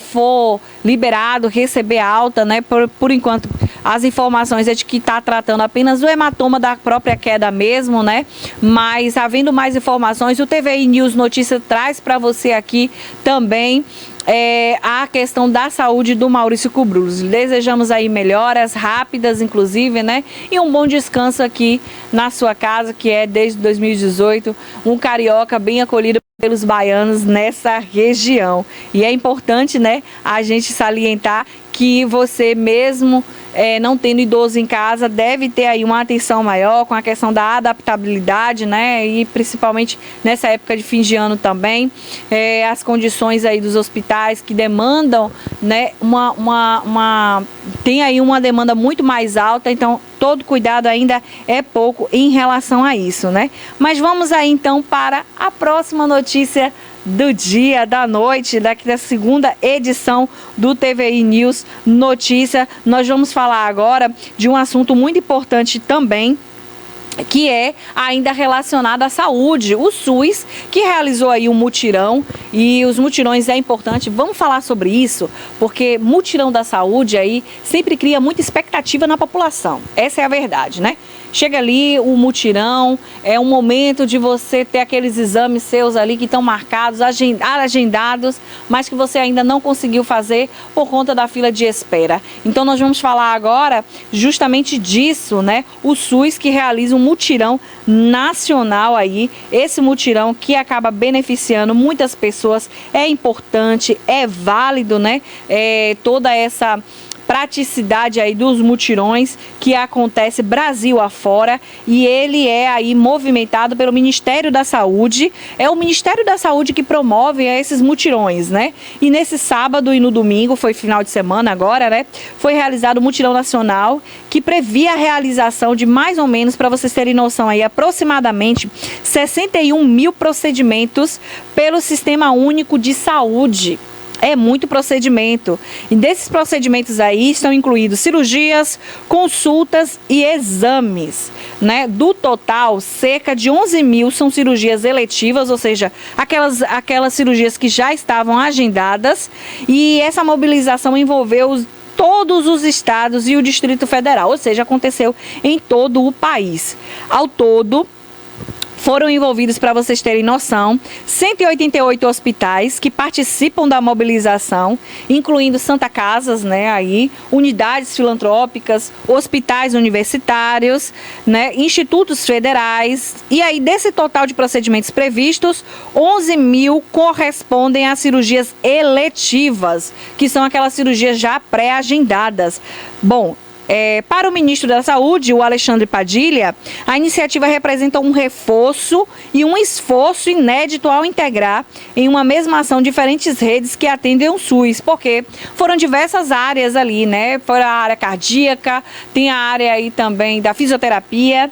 A: for liberado, receber alta, né? Por enquanto, as informações é de que está tratando apenas do hematoma da própria queda mesmo, né? Mas havendo mais informações, o TVI News Notícia traz para você aqui também a questão da saúde do Maurício Kubrusli. Desejamos aí melhoras rápidas, inclusive, né? E um bom descanso aqui na sua casa, que é desde 2018, um carioca bem acolhido pelos baianos nessa região. E é importante, né, a gente salientar que você mesmo não tendo idoso em casa, deve ter aí uma atenção maior com a questão da adaptabilidade, né? E principalmente nessa época de fim de ano também, as condições aí dos hospitais que demandam, né, tem aí uma demanda muito mais alta, então todo cuidado ainda é pouco em relação a isso, né? Mas vamos aí então para a próxima notícia do dia, da noite, da segunda edição do TVI News Notícia. Nós vamos falar agora de um assunto muito importante também, que é ainda relacionado à saúde, o SUS, que realizou aí um mutirão, e os mutirões é importante, vamos falar sobre isso, porque mutirão da saúde aí sempre cria muita expectativa na população, essa é a verdade, né? Chega ali o mutirão, é um momento de você ter aqueles exames seus ali que estão marcados, agendados, mas que você ainda não conseguiu fazer por conta da fila de espera. Então nós vamos falar agora justamente disso, né? O SUS que realiza um mutirão nacional aí, esse mutirão que acaba beneficiando muitas pessoas, é importante, é válido, né? Toda essa praticidade aí dos mutirões que acontece Brasil afora, e ele é aí movimentado pelo Ministério da Saúde. É o Ministério da Saúde que promove esses mutirões, né? E nesse sábado e no domingo, foi final de semana agora, né? Foi realizado o mutirão nacional que previa a realização de mais ou menos, para vocês terem noção aí, aproximadamente 61 mil procedimentos pelo Sistema Único de Saúde. É muito procedimento. E desses procedimentos aí estão incluídos cirurgias, consultas e exames, né? Do total, cerca de 11 mil são cirurgias eletivas, ou seja, aquelas cirurgias que já estavam agendadas. E essa mobilização envolveu todos os estados e o Distrito Federal, ou seja, aconteceu em todo o país. Ao todo, foram envolvidos, para vocês terem noção, 188 hospitais que participam da mobilização, incluindo Santa Casas, né, aí, unidades filantrópicas, hospitais universitários, né, institutos federais. E aí, desse total de procedimentos previstos, 11 mil correspondem a cirurgias eletivas, que são aquelas cirurgias já pré-agendadas. Bom, para o ministro da Saúde, o Alexandre Padilha, a iniciativa representa um reforço e um esforço inédito ao integrar em uma mesma ação diferentes redes que atendem o SUS, porque foram diversas áreas ali, né? Foi a área cardíaca, tem a área aí também da fisioterapia.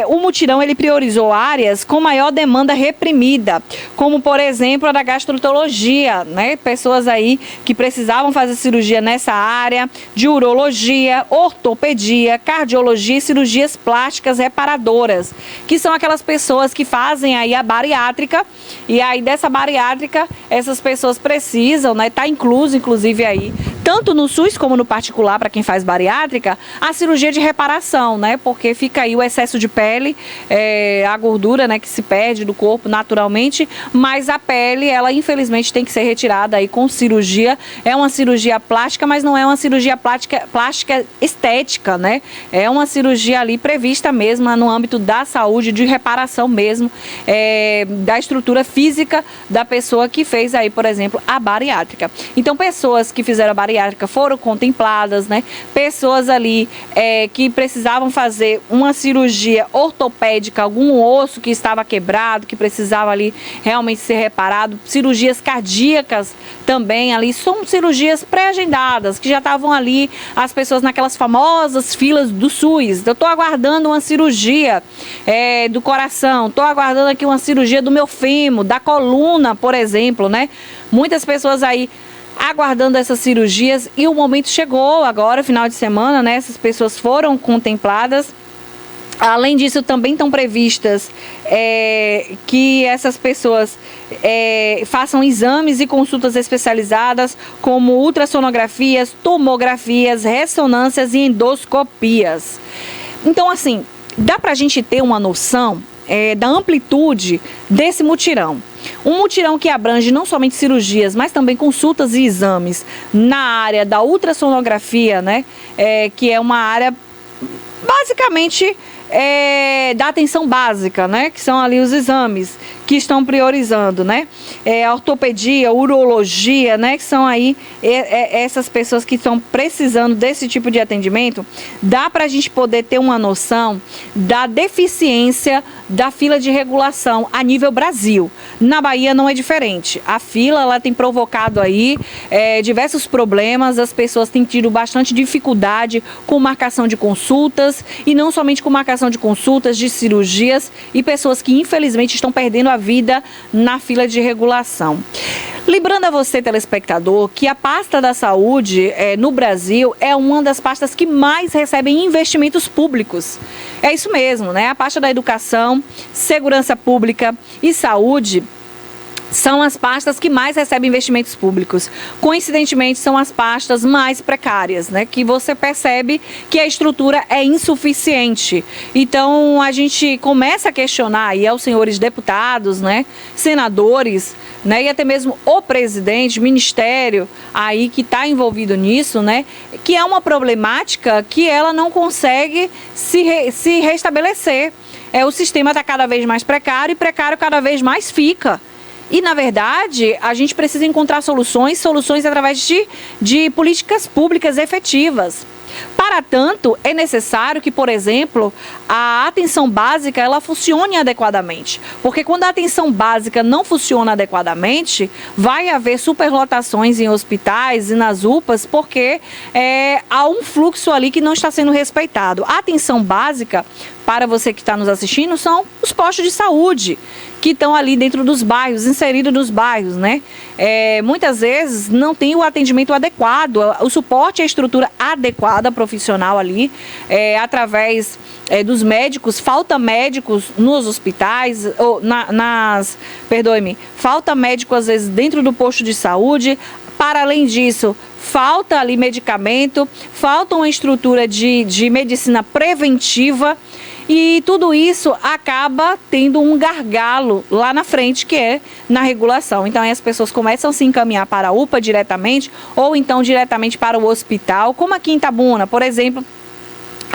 A: O mutirão, ele priorizou áreas com maior demanda reprimida, como, por exemplo, a da gastroenterologia, né? Pessoas aí que precisavam fazer cirurgia nessa área, de urologia, ortopedia, cardiologia e cirurgias plásticas reparadoras, que são aquelas pessoas que fazem aí a bariátrica, e aí dessa bariátrica essas pessoas precisam, né, tá incluso inclusive aí, tanto no SUS como no particular, para quem faz bariátrica, a cirurgia de reparação, né, porque fica aí o excesso de pele, a gordura, né, que se perde do corpo naturalmente, mas a pele, ela infelizmente tem que ser retirada aí com cirurgia. É uma cirurgia plástica, mas não é uma cirurgia plástica estética, né? É uma cirurgia ali prevista mesmo no âmbito da saúde, de reparação mesmo, da estrutura física da pessoa que fez aí, por exemplo, a bariátrica. Então, pessoas que fizeram a bariátrica foram contempladas, né? Pessoas ali que precisavam fazer uma cirurgia ortopédica, algum osso que estava quebrado, que precisava ali realmente ser reparado, cirurgias cardíacas também ali, são cirurgias pré-agendadas, que já estavam ali, as pessoas naquelas famosas filas do SUS. Eu estou aguardando uma cirurgia do coração, estou aguardando aqui uma cirurgia do meu fêmur, da coluna, por exemplo, né? Muitas pessoas aí aguardando essas cirurgias, e o momento chegou agora, final de semana, né? Essas pessoas foram contempladas. Além disso, também estão previstas que essas pessoas façam exames e consultas especializadas, como ultrassonografias, tomografias, ressonâncias e endoscopias. Então, assim, dá para a gente ter uma noção da amplitude desse mutirão. Um mutirão que abrange não somente cirurgias, mas também consultas e exames na área da ultrassonografia, né? Que é uma área basicamente da atenção básica, né? Que são ali os exames que estão priorizando, né? A ortopedia, urologia, né? Que são aí essas pessoas que estão precisando desse tipo de atendimento. Dá para a gente poder ter uma noção da deficiência da fila de regulação a nível Brasil. Na Bahia não é diferente. A fila, ela tem provocado aí diversos problemas. As pessoas têm tido bastante dificuldade com marcação de consultas, e não somente com marcação de consultas, de cirurgias, e pessoas que infelizmente estão perdendo a vida na fila de regulação. Lembrando a você, telespectador, que a pasta da saúde no Brasil é uma das pastas que mais recebem investimentos públicos. É isso mesmo, né? A pasta da educação, segurança pública e saúde são as pastas que mais recebem investimentos públicos. Coincidentemente, são as pastas mais precárias, né? Que você percebe que a estrutura é insuficiente. Então, a gente começa a questionar aí aos senhores deputados, né? Senadores, né? E até mesmo o presidente, ministério aí que está envolvido nisso, né? Que é uma problemática que ela não consegue se restabelecer. O sistema está cada vez mais precário, e precário cada vez mais fica. E, na verdade, a gente precisa encontrar soluções através de políticas públicas efetivas. Para tanto, é necessário que, por exemplo, a atenção básica ela funcione adequadamente. Porque quando a atenção básica não funciona adequadamente, vai haver superlotações em hospitais e nas UPAs, porque há um fluxo ali que não está sendo respeitado. A atenção básica, para você que está nos assistindo, são os postos de saúde, que estão ali dentro dos bairros, inseridos nos bairros, né? Muitas vezes não tem o atendimento adequado, o suporte à estrutura adequada profissional ali, através dos médicos. Falta médicos nos hospitais, ou falta médico às vezes dentro do posto de saúde. Para além disso, falta ali medicamento, falta uma estrutura de medicina preventiva. E tudo isso acaba tendo um gargalo lá na frente, que é na regulação. Então, aí as pessoas começam a se encaminhar para a UPA diretamente, ou então diretamente para o hospital, como aqui em Itabuna, por exemplo.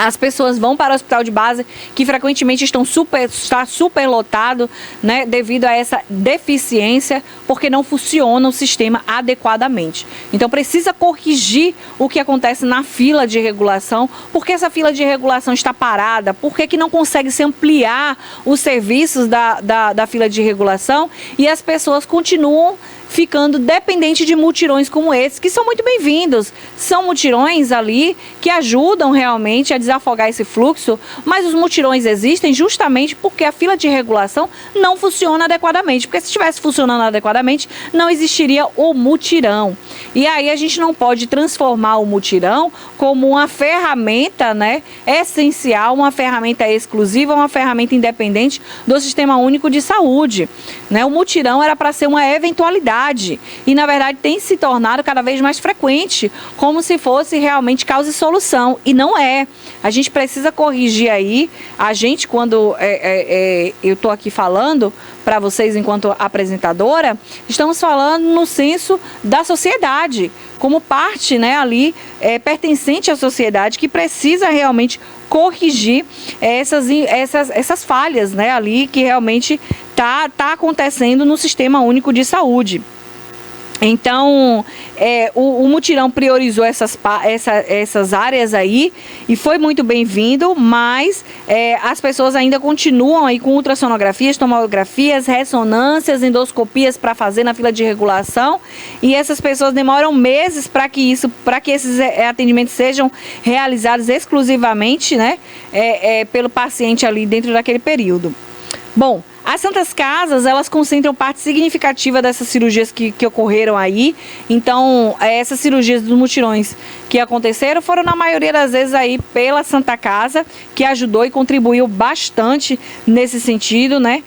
A: As pessoas vão para o hospital de base, que frequentemente está super lotado, né, devido a essa deficiência, porque não funciona o sistema adequadamente. Então precisa corrigir o que acontece na fila de regulação, porque essa fila de regulação está parada, porque que não consegue se ampliar os serviços da fila de regulação e as pessoas continuam ficando dependente de mutirões como esse, que são muito bem-vindos. São mutirões ali que ajudam realmente a desafogar esse fluxo, mas os mutirões existem justamente porque a fila de regulação não funciona adequadamente, porque se estivesse funcionando adequadamente, não existiria o mutirão. E aí a gente não pode transformar o mutirão como uma ferramenta, né, essencial, uma ferramenta exclusiva, uma ferramenta independente do Sistema Único de Saúde, né? O mutirão era para ser uma eventualidade, e na verdade tem se tornado cada vez mais frequente, como se fosse realmente causa e solução, e não é. A gente precisa corrigir aí. A gente, quando eu estou aqui falando para vocês enquanto apresentadora, estamos falando no senso da sociedade, como parte, né, ali pertencente à sociedade, que precisa realmente corrigir essas falhas, né, ali que realmente tá acontecendo no Sistema Único de Saúde. Então, o mutirão priorizou essas áreas aí e foi muito bem-vindo, mas as pessoas ainda continuam aí com ultrassonografias, tomografias, ressonâncias, endoscopias para fazer na fila de regulação, e essas pessoas demoram meses para que esses atendimentos sejam realizados exclusivamente, né, pelo paciente ali dentro daquele período. Bom, as Santas Casas, elas concentram parte significativa dessas cirurgias que ocorreram aí. Então, essas cirurgias dos mutirões que aconteceram foram, na maioria das vezes, aí pela Santa Casa, que ajudou e contribuiu bastante nesse sentido, né?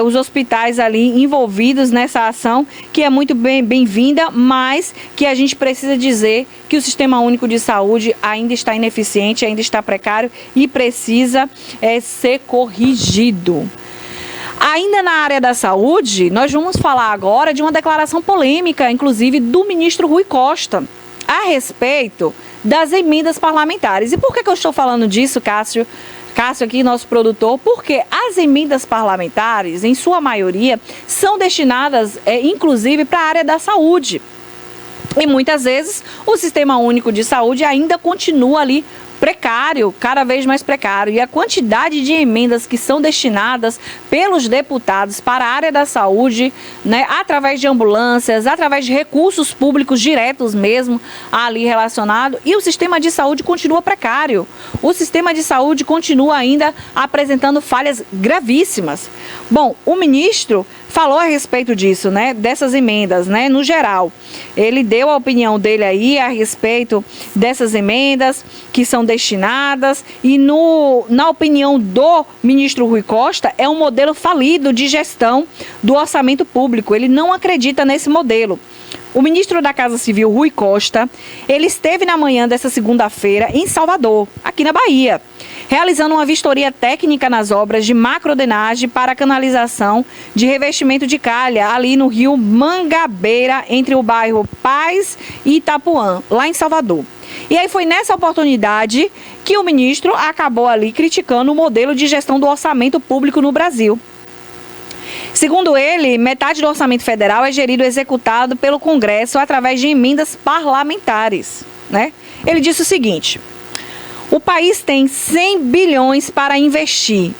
A: Os hospitais ali envolvidos nessa ação, que é muito bem-vinda, mas que a gente precisa dizer que o Sistema Único de Saúde ainda está ineficiente, ainda está precário e precisa ser corrigido. Ainda na área da saúde, nós vamos falar agora de uma declaração polêmica, inclusive do ministro Rui Costa, a respeito das emendas parlamentares. E por que eu estou falando disso, Cássio? Cássio aqui, nosso produtor, porque as emendas parlamentares, em sua maioria, são destinadas, inclusive, para a área da saúde. E muitas vezes o Sistema Único de Saúde ainda continua ali precário, cada vez mais precário, e a quantidade de emendas que são destinadas pelos deputados para a área da saúde, né, através de ambulâncias, através de recursos públicos diretos mesmo ali relacionado, e o sistema de saúde continua precário. O sistema de saúde continua ainda apresentando falhas gravíssimas. Bom, o ministro falou a respeito disso, né, dessas emendas, né, no geral. Ele deu a opinião dele aí a respeito dessas emendas que são destinadas, e na opinião do ministro Rui Costa, é um modelo falido de gestão do orçamento público. Ele não acredita nesse modelo. O ministro da Casa Civil, Rui Costa, ele esteve na manhã dessa segunda-feira em Salvador, aqui na Bahia, realizando uma vistoria técnica nas obras de macrodenagem para canalização de revestimento de calha ali no rio Mangabeira, entre o bairro Paz e Itapuã, lá em Salvador. E aí foi nessa oportunidade que o ministro acabou ali criticando o modelo de gestão do orçamento público no Brasil. Segundo ele, metade do orçamento federal é gerido e executado pelo Congresso através de emendas parlamentares, né? Ele disse o seguinte: o país tem 100 bilhões para investir.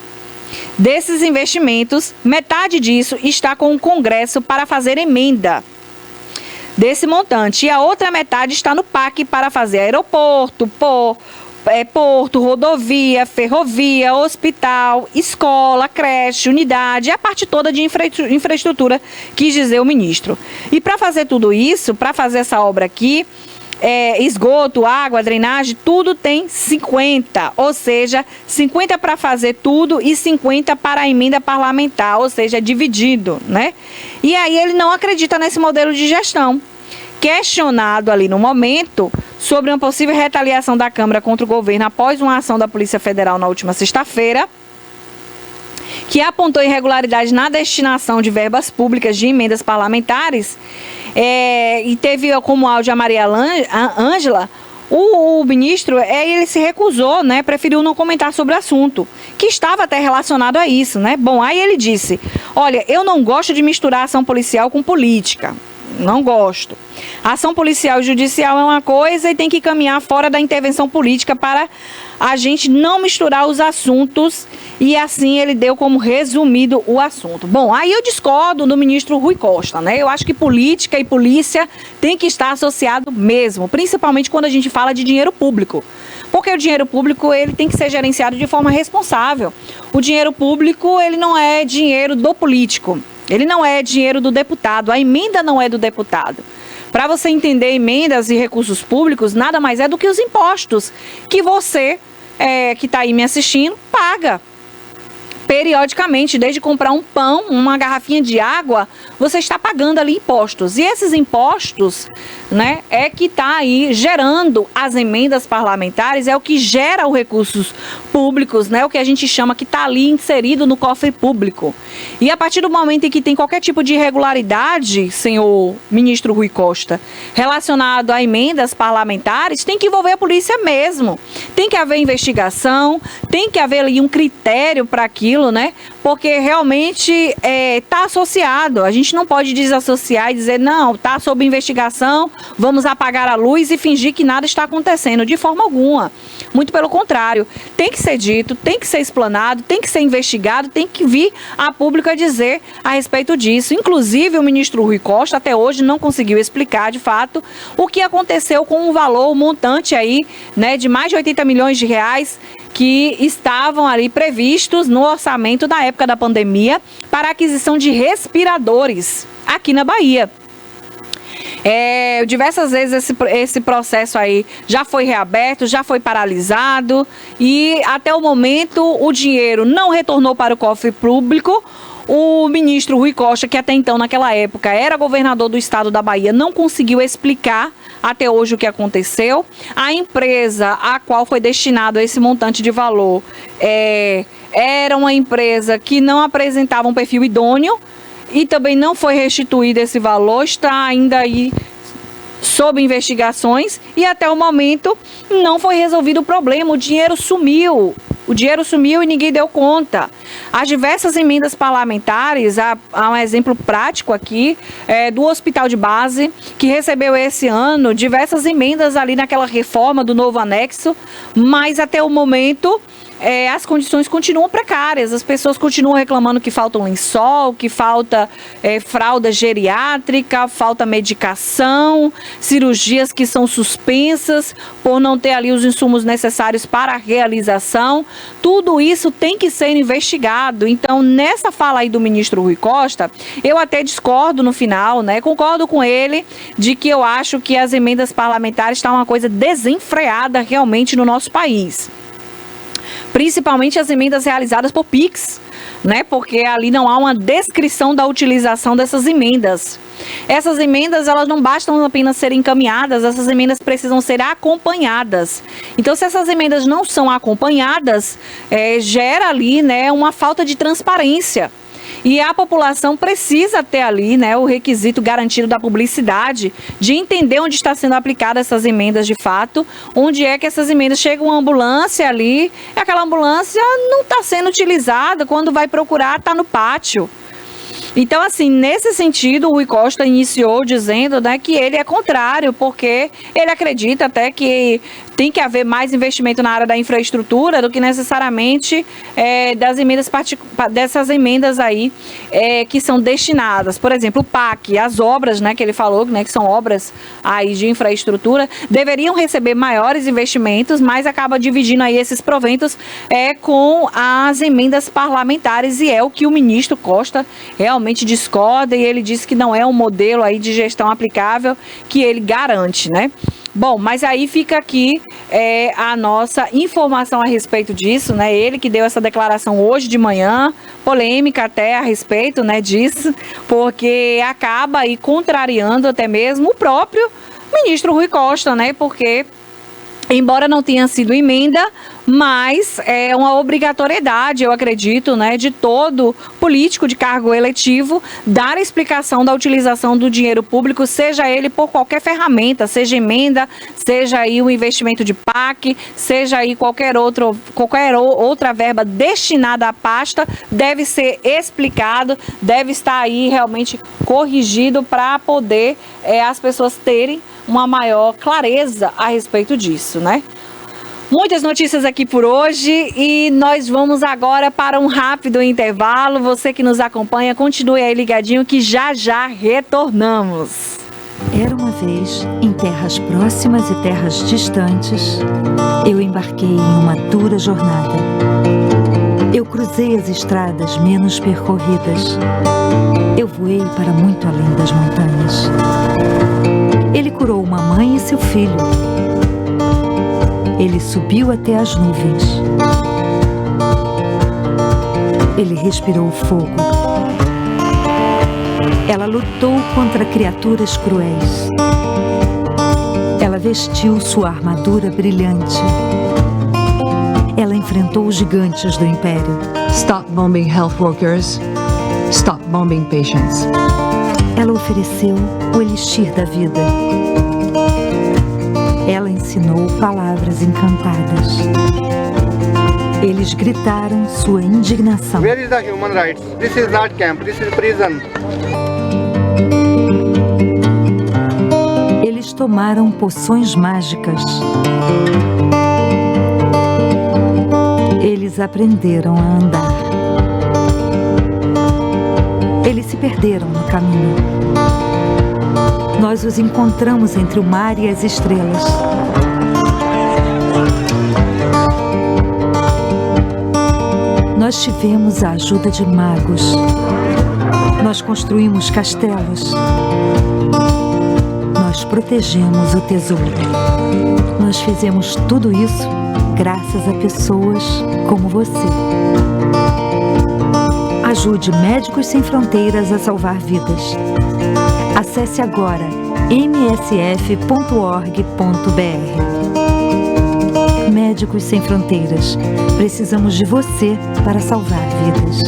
A: Desses investimentos, metade disso está com o Congresso para fazer emenda desse montante. E a outra metade está no PAC para fazer aeroporto, porto, rodovia, ferrovia, hospital, escola, creche, unidade, a parte toda de infraestrutura, quis dizer o ministro. E para fazer tudo isso, para fazer essa obra aqui, esgoto, água, drenagem, tudo tem 50, ou seja, 50 para fazer tudo e 50 para a emenda parlamentar, ou seja, dividido, né? E aí ele não acredita nesse modelo de gestão. Questionado ali no momento sobre uma possível retaliação da Câmara contra o governo após uma ação da Polícia Federal na última sexta-feira, que apontou irregularidade na destinação de verbas públicas de emendas parlamentares, e teve como áudio a Maria Ângela, o ministro, ele se recusou, né, preferiu não comentar sobre o assunto, que estava até relacionado a isso, né? Bom, aí ele disse: olha, eu não gosto de misturar ação policial com política. Não gosto. A ação policial e judicial é uma coisa e tem que caminhar fora da intervenção política para a gente não misturar os assuntos, e assim ele deu como resumido o assunto. Bom, aí eu discordo do ministro Rui Costa, né? Eu acho que política e polícia tem que estar associado mesmo, principalmente quando a gente fala de dinheiro público. Porque o dinheiro público, ele tem que ser gerenciado de forma responsável. O dinheiro público, ele não é dinheiro do político. Ele não é dinheiro do deputado, a emenda não é do deputado. Para você entender emendas e recursos públicos, nada mais é do que os impostos que você, que está aí me assistindo, paga. Periodicamente, desde comprar um pão, uma garrafinha de água, você está pagando ali impostos. E esses impostos, né, é que está aí gerando as emendas parlamentares, é o que gera os recursos públicos, né, o que a gente chama que está ali inserido no cofre público. E a partir do momento em que tem qualquer tipo de irregularidade, senhor ministro Rui Costa, relacionado a emendas parlamentares, tem que envolver a polícia mesmo. Tem que haver investigação, tem que haver ali um critério para aquilo, né? Porque realmente está associado. A gente não pode desassociar e dizer, não, está sob investigação, vamos apagar a luz e fingir que nada está acontecendo, de forma alguma. Muito pelo contrário, tem que ser dito, tem que ser explanado, tem que ser investigado, tem que vir a público a dizer a respeito disso. Inclusive, o ministro Rui Costa até hoje não conseguiu explicar, de fato, o que aconteceu com o valor, o montante aí, né, de mais de 80 milhões de reais que estavam ali previstos no orçamento da época da pandemia para a aquisição de respiradores aqui na Bahia. Diversas vezes esse processo aí já foi reaberto, já foi paralisado e até o momento o dinheiro não retornou para o cofre público. O ministro Rui Costa, que até então naquela época era governador do estado da Bahia, não conseguiu explicar até hoje o que aconteceu. A empresa a qual foi destinado esse montante de valor era uma empresa que não apresentava um perfil idôneo e também não foi restituído esse valor, está ainda aí sob investigações e até o momento não foi resolvido o problema, o dinheiro sumiu. O dinheiro sumiu e ninguém deu conta. As diversas emendas parlamentares, há um exemplo prático aqui, do Hospital de Base, que recebeu esse ano diversas emendas ali naquela reforma do novo anexo, mas até o momento as condições continuam precárias, as pessoas continuam reclamando que falta um lençol, que falta fralda geriátrica, falta medicação, cirurgias que são suspensas por não ter ali os insumos necessários para a realização. Tudo isso tem que ser investigado. Então, nessa fala aí do ministro Rui Costa, eu até discordo no final, né? Concordo com ele de que eu acho que as emendas parlamentares estão uma coisa desenfreada realmente no nosso país. Principalmente as emendas realizadas por Pix, né? Porque ali não há uma descrição da utilização dessas emendas. Essas emendas, elas não bastam apenas serem encaminhadas, essas emendas precisam ser acompanhadas. Então, se essas emendas não são acompanhadas, gera ali, né, uma falta de transparência. E a população precisa ter ali, né, o requisito garantido da publicidade, de entender onde está sendo aplicada essas emendas de fato, onde é que essas emendas chegam uma ambulância ali, e aquela ambulância não está sendo utilizada, quando vai procurar está no pátio. Então, assim, nesse sentido, o Rui Costa iniciou dizendo, né, que ele é contrário, porque ele acredita até que tem que haver mais investimento na área da infraestrutura do que necessariamente dessas emendas aí que são destinadas. Por exemplo, o PAC, as obras, né, que ele falou, né, que são obras aí de infraestrutura, deveriam receber maiores investimentos, mas acaba dividindo aí esses proventos com as emendas parlamentares, e é o que o ministro Costa realmente discorda, e ele disse que não é um modelo aí de gestão aplicável que ele garante, né? Bom, mas aí fica aqui a nossa informação a respeito disso, né? Ele que deu essa declaração hoje de manhã, polêmica até a respeito, né, disso, porque acaba aí contrariando até mesmo o próprio ministro Rui Costa, né? Porque, embora não tenha sido emenda, mas é uma obrigatoriedade, eu acredito, né, de todo político de cargo eletivo dar explicação da utilização do dinheiro público, seja ele por qualquer ferramenta, seja emenda, seja aí o investimento de PAC, seja aí qualquer outra verba destinada à pasta, deve ser explicado, deve estar aí realmente corrigido para poder as pessoas terem uma maior clareza a respeito disso, né? Muitas notícias aqui por hoje e nós vamos agora para um rápido intervalo. Você que nos acompanha, continue aí ligadinho que já retornamos.
C: Era uma vez, em terras próximas e terras distantes, eu embarquei em uma dura jornada. Eu cruzei as estradas menos percorridas. Eu voei para muito além das montanhas. Ele curou uma mãe e seu filho. Ele subiu até as nuvens. Ele respirou fogo. Ela lutou contra criaturas cruéis. Ela vestiu sua armadura brilhante. Ela enfrentou os gigantes do império.
D: Stop bombing health workers. Stop bombing patients.
C: Ela ofereceu o elixir da vida. Ela ensinou palavras encantadas. Eles gritaram sua indignação.
E: Where is the human rights? This is not camp, this is prison.
C: Eles tomaram poções mágicas. Eles aprenderam a andar. Eles se perderam no caminho. Nós os encontramos entre o mar e as estrelas. Nós tivemos a ajuda de magos. Nós construímos castelos. Nós protegemos o tesouro. Nós fizemos tudo isso graças a pessoas como você. Ajude Médicos Sem Fronteiras a salvar vidas. Acesse agora msf.org.br. Médicos Sem Fronteiras. Precisamos de você para salvar vidas.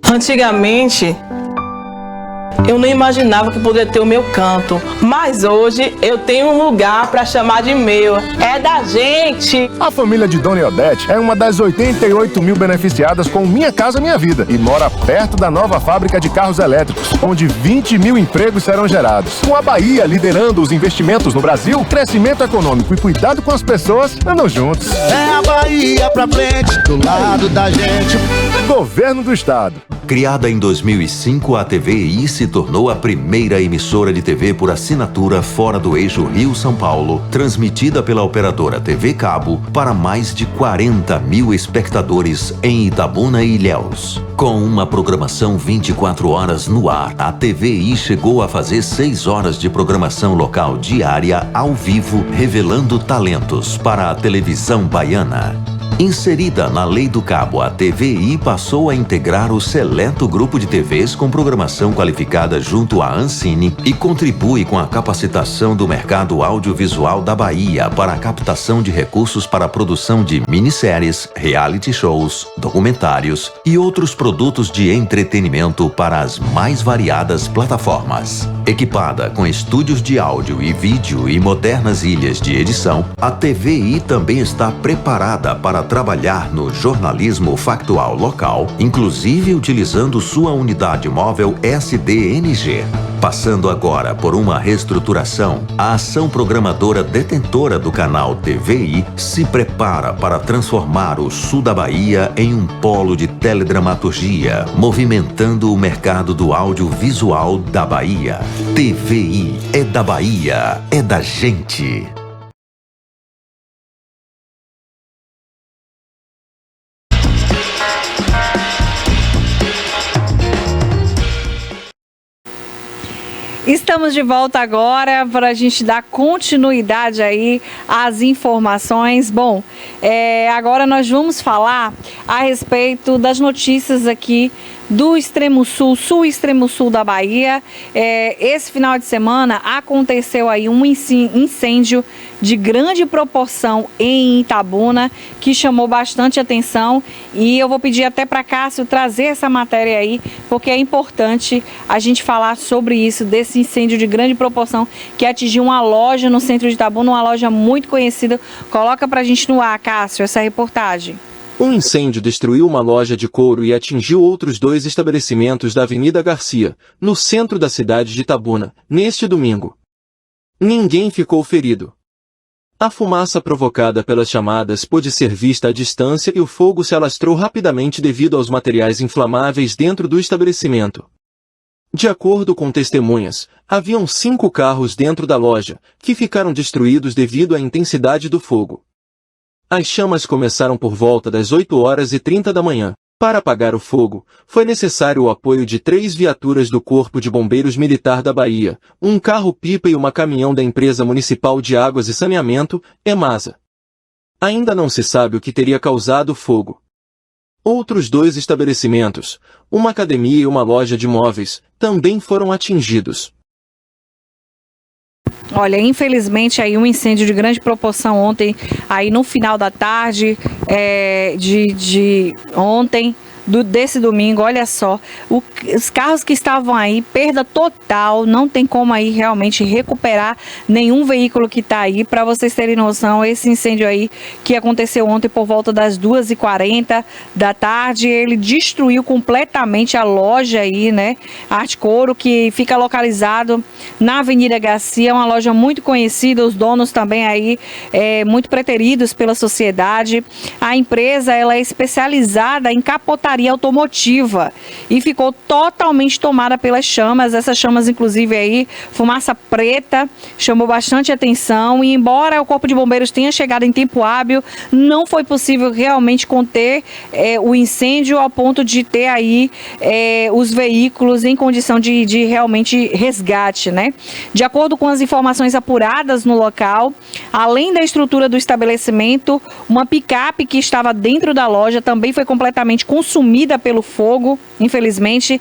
F: Antigamente, eu não imaginava que poderia ter o meu canto, mas hoje eu tenho um lugar para chamar de meu. É da gente!
G: A família de Dona Odete é uma das 88 mil beneficiadas com Minha Casa Minha Vida e mora perto da nova fábrica de carros elétricos, onde 20 mil empregos serão gerados. Com a Bahia liderando os investimentos no Brasil, o crescimento econômico e cuidado com as pessoas andam juntos.
H: É a Bahia pra frente, do lado da gente.
G: Governo do Estado.
I: Criada em 2005, a TVI se tornou a primeira emissora de TV por assinatura fora do eixo Rio-São Paulo, transmitida pela operadora TV Cabo para mais de 40 mil espectadores em Itabuna e Ilhéus. Com uma programação 24 horas no ar, a TVI chegou a fazer 6 horas de programação local diária ao vivo, revelando talentos para a televisão baiana. Inserida na Lei do Cabo, a TVI passou a integrar o seleto grupo de TVs com programação qualificada junto à Ancine e contribui com a capacitação do mercado audiovisual da Bahia para a captação de recursos para a produção de minisséries, reality shows, documentários e outros produtos de entretenimento para as mais variadas plataformas. Equipada com estúdios de áudio e vídeo e modernas ilhas de edição, a TVI também está preparada para trabalhar no jornalismo factual local, inclusive utilizando sua unidade móvel SDNG. Passando agora por uma reestruturação, a ação programadora detentora do canal TVI se prepara para transformar o sul da Bahia em um polo de teledramaturgia, movimentando o mercado do audiovisual da Bahia. TVI é da Bahia, é da gente.
A: Estamos de volta agora para a gente dar continuidade aí às informações. Bom, agora nós vamos falar a respeito das notícias aqui do extremo sul, sul e extremo sul da Bahia. Esse final de semana aconteceu aí um incêndio de grande proporção em Itabuna, que chamou bastante atenção, e eu vou pedir até para Cássio trazer essa matéria aí, porque é importante a gente falar sobre isso, desse incêndio de grande proporção que atingiu uma loja no centro de Itabuna, uma loja muito conhecida. Coloca pra gente no ar, Cássio, essa reportagem.
J: Um incêndio destruiu uma loja de couro e atingiu outros 2 estabelecimentos da Avenida Garcia, no centro da cidade de Itabuna, neste domingo. Ninguém ficou ferido. A fumaça provocada pelas chamadas pôde ser vista à distância e o fogo se alastrou rapidamente devido aos materiais inflamáveis dentro do estabelecimento. De acordo com testemunhas, haviam 5 carros dentro da loja, que ficaram destruídos devido à intensidade do fogo. As chamas começaram por volta das 8h30 da manhã. Para apagar o fogo, foi necessário o apoio de 3 viaturas do Corpo de Bombeiros Militar da Bahia, um carro-pipa e uma caminhão da Empresa Municipal de Águas e Saneamento, EMASA. Ainda não se sabe o que teria causado o fogo. Outros 2 estabelecimentos, uma academia e uma loja de móveis, também foram atingidos.
A: Olha, infelizmente aí um incêndio de grande proporção ontem, aí no final da tarde de ontem, desse domingo, olha só, os carros que estavam aí, perda total, não tem como aí realmente recuperar nenhum veículo que está aí. Para vocês terem noção, esse incêndio aí que aconteceu ontem por volta das 2h40 da tarde, ele destruiu completamente a loja aí, né, Arte Couro, que fica localizado na Avenida Garcia, uma loja muito conhecida, os donos também aí muito preteridos pela sociedade. A empresa, ela é especializada em capotaria automotiva e ficou totalmente tomada pelas chamas. Essas chamas, inclusive aí, fumaça preta, chamou bastante atenção, e embora o Corpo de Bombeiros tenha chegado em tempo hábil, não foi possível realmente conter o incêndio ao ponto de ter aí os veículos em condição de realmente resgate, né? De acordo com as informações apuradas no local, além da estrutura do estabelecimento, uma picape que estava dentro da loja também foi completamente consumida pelo fogo, infelizmente.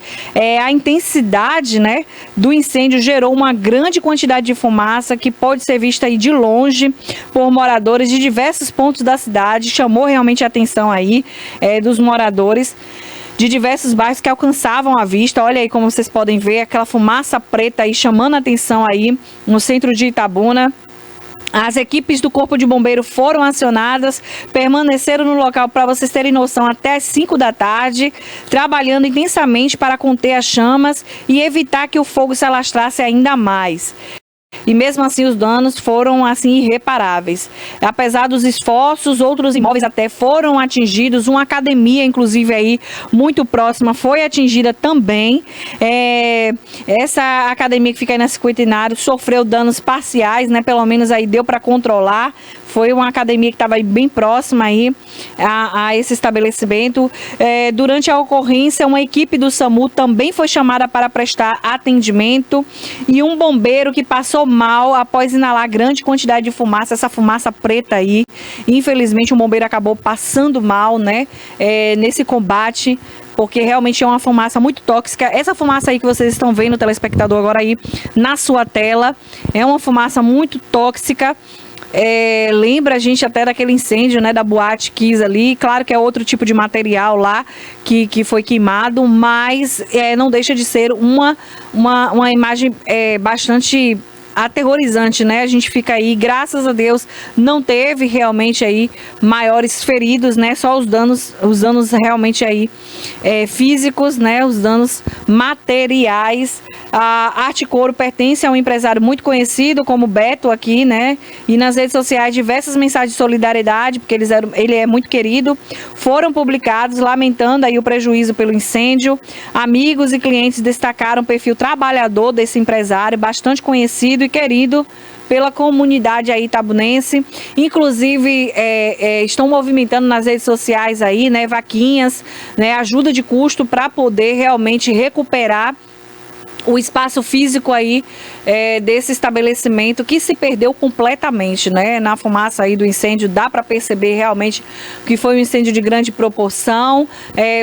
A: A intensidade, né, do incêndio gerou uma grande quantidade de fumaça que pode ser vista aí de longe por moradores de diversos pontos da cidade. Chamou realmente a atenção aí dos moradores de diversos bairros que alcançavam a vista. Olha aí como vocês podem ver, aquela fumaça preta aí chamando a atenção aí no centro de Itabuna. As equipes do Corpo de Bombeiro foram acionadas, permaneceram no local, para vocês terem noção, até as 5 da tarde, trabalhando intensamente para conter as chamas e evitar que o fogo se alastrasse ainda mais. E mesmo assim os danos foram assim irreparáveis. Apesar dos esforços, outros imóveis até foram atingidos. Uma academia, inclusive aí muito próxima, foi atingida também. Essa academia que fica aí na Cinquentenário sofreu danos parciais, né? Pelo menos aí deu para controlar. Foi uma academia que estava bem próxima aí a esse estabelecimento. Durante a ocorrência, uma equipe do SAMU também foi chamada para prestar atendimento, e um bombeiro que passou mal após inalar grande quantidade de fumaça, essa fumaça preta aí. Infelizmente, um bombeiro acabou passando mal, né, nesse combate, porque realmente é uma fumaça muito tóxica. Essa fumaça aí que vocês estão vendo, telespectador, agora aí na sua tela, é uma fumaça muito tóxica. lembra a gente até daquele incêndio, né, da Boate Kiss ali. Claro que é outro tipo de material lá que foi queimado, mas não deixa de ser uma imagem bastante aterrorizante, né? A gente fica aí, graças a Deus, não teve realmente aí maiores feridos, né? Só os danos realmente aí físicos, né? Os danos materiais. A Arte Couro pertence a um empresário muito conhecido como Beto aqui, né? E nas redes sociais diversas mensagens de solidariedade, porque ele é muito querido, foram publicados lamentando aí o prejuízo pelo incêndio. Amigos e clientes destacaram o perfil trabalhador desse empresário, bastante conhecido e querido pela comunidade aí itabunense. Inclusive estão movimentando nas redes sociais aí, né, vaquinhas, né, ajuda de custo para poder realmente recuperar o espaço físico aí desse estabelecimento que se perdeu completamente, né? Na fumaça aí do incêndio dá para perceber realmente que foi um incêndio de grande proporção,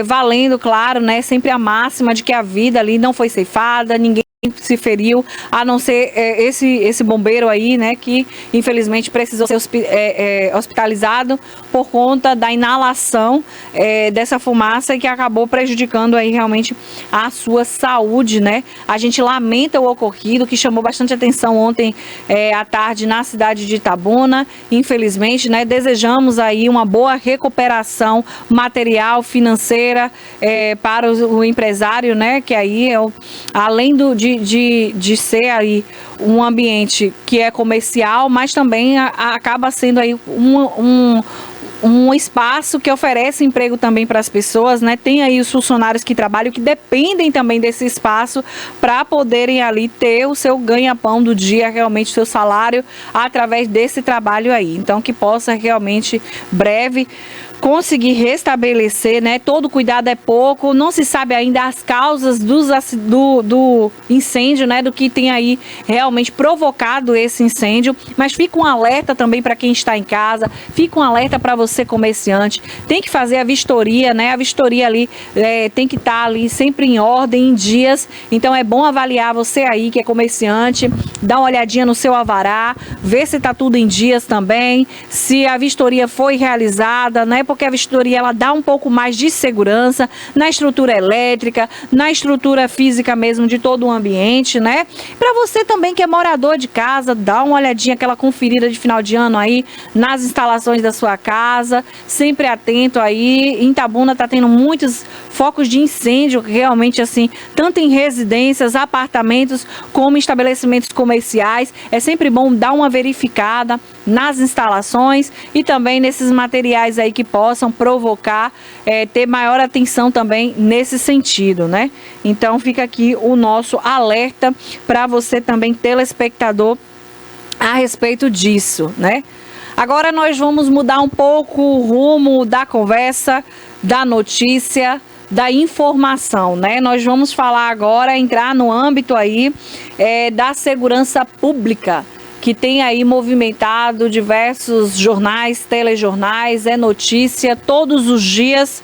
A: valendo, claro, né, sempre a máxima de que a vida ali não foi ceifada, ninguém se feriu, a não ser esse bombeiro aí, né, que infelizmente precisou ser hospitalizado por conta da inalação dessa fumaça e que acabou prejudicando aí realmente a sua saúde, né? A gente lamenta o ocorrido, que chamou bastante atenção ontem à tarde na cidade de Itabuna, infelizmente, né? Desejamos aí uma boa recuperação material, financeira para o empresário, né? Que aí além de ser aí um ambiente que é comercial, mas também acaba sendo aí um espaço que oferece emprego também para as pessoas, né? Tem aí os funcionários que trabalham, que dependem também desse espaço para poderem ali ter o seu ganha-pão do dia, realmente o seu salário através desse trabalho aí. Então que possa realmente breve conseguir restabelecer, né? Todo cuidado é pouco, não se sabe ainda as causas do incêndio, né? Do que tem aí realmente provocado esse incêndio, mas fica um alerta também para quem está em casa, fica um alerta para você comerciante, tem que fazer a vistoria, né? A vistoria ali tem que estar ali sempre em ordem, em dias, então é bom avaliar você aí que é comerciante, dá uma olhadinha no seu alvará, ver se está tudo em dias também, se a vistoria foi realizada, né? Porque a vistoria ela dá um pouco mais de segurança na estrutura elétrica, na estrutura física mesmo de todo o ambiente, né? Para você também que é morador de casa, dá uma olhadinha, aquela conferida de final de ano aí nas instalações da sua casa, sempre atento aí. Em Itabuna tá tendo muitos focos de incêndio, realmente assim, tanto em residências, apartamentos, como em estabelecimentos comerciais. É sempre bom dar uma verificada nas instalações e também nesses materiais aí que possam provocar, ter maior atenção também nesse sentido, né? Então fica aqui o nosso alerta para você também, telespectador, a respeito disso, né? Agora nós vamos mudar um pouco o rumo da conversa, da notícia, da informação, né? Nós vamos falar agora, entrar no âmbito aí da segurança pública, que tem aí movimentado diversos jornais, telejornais, notícia todos os dias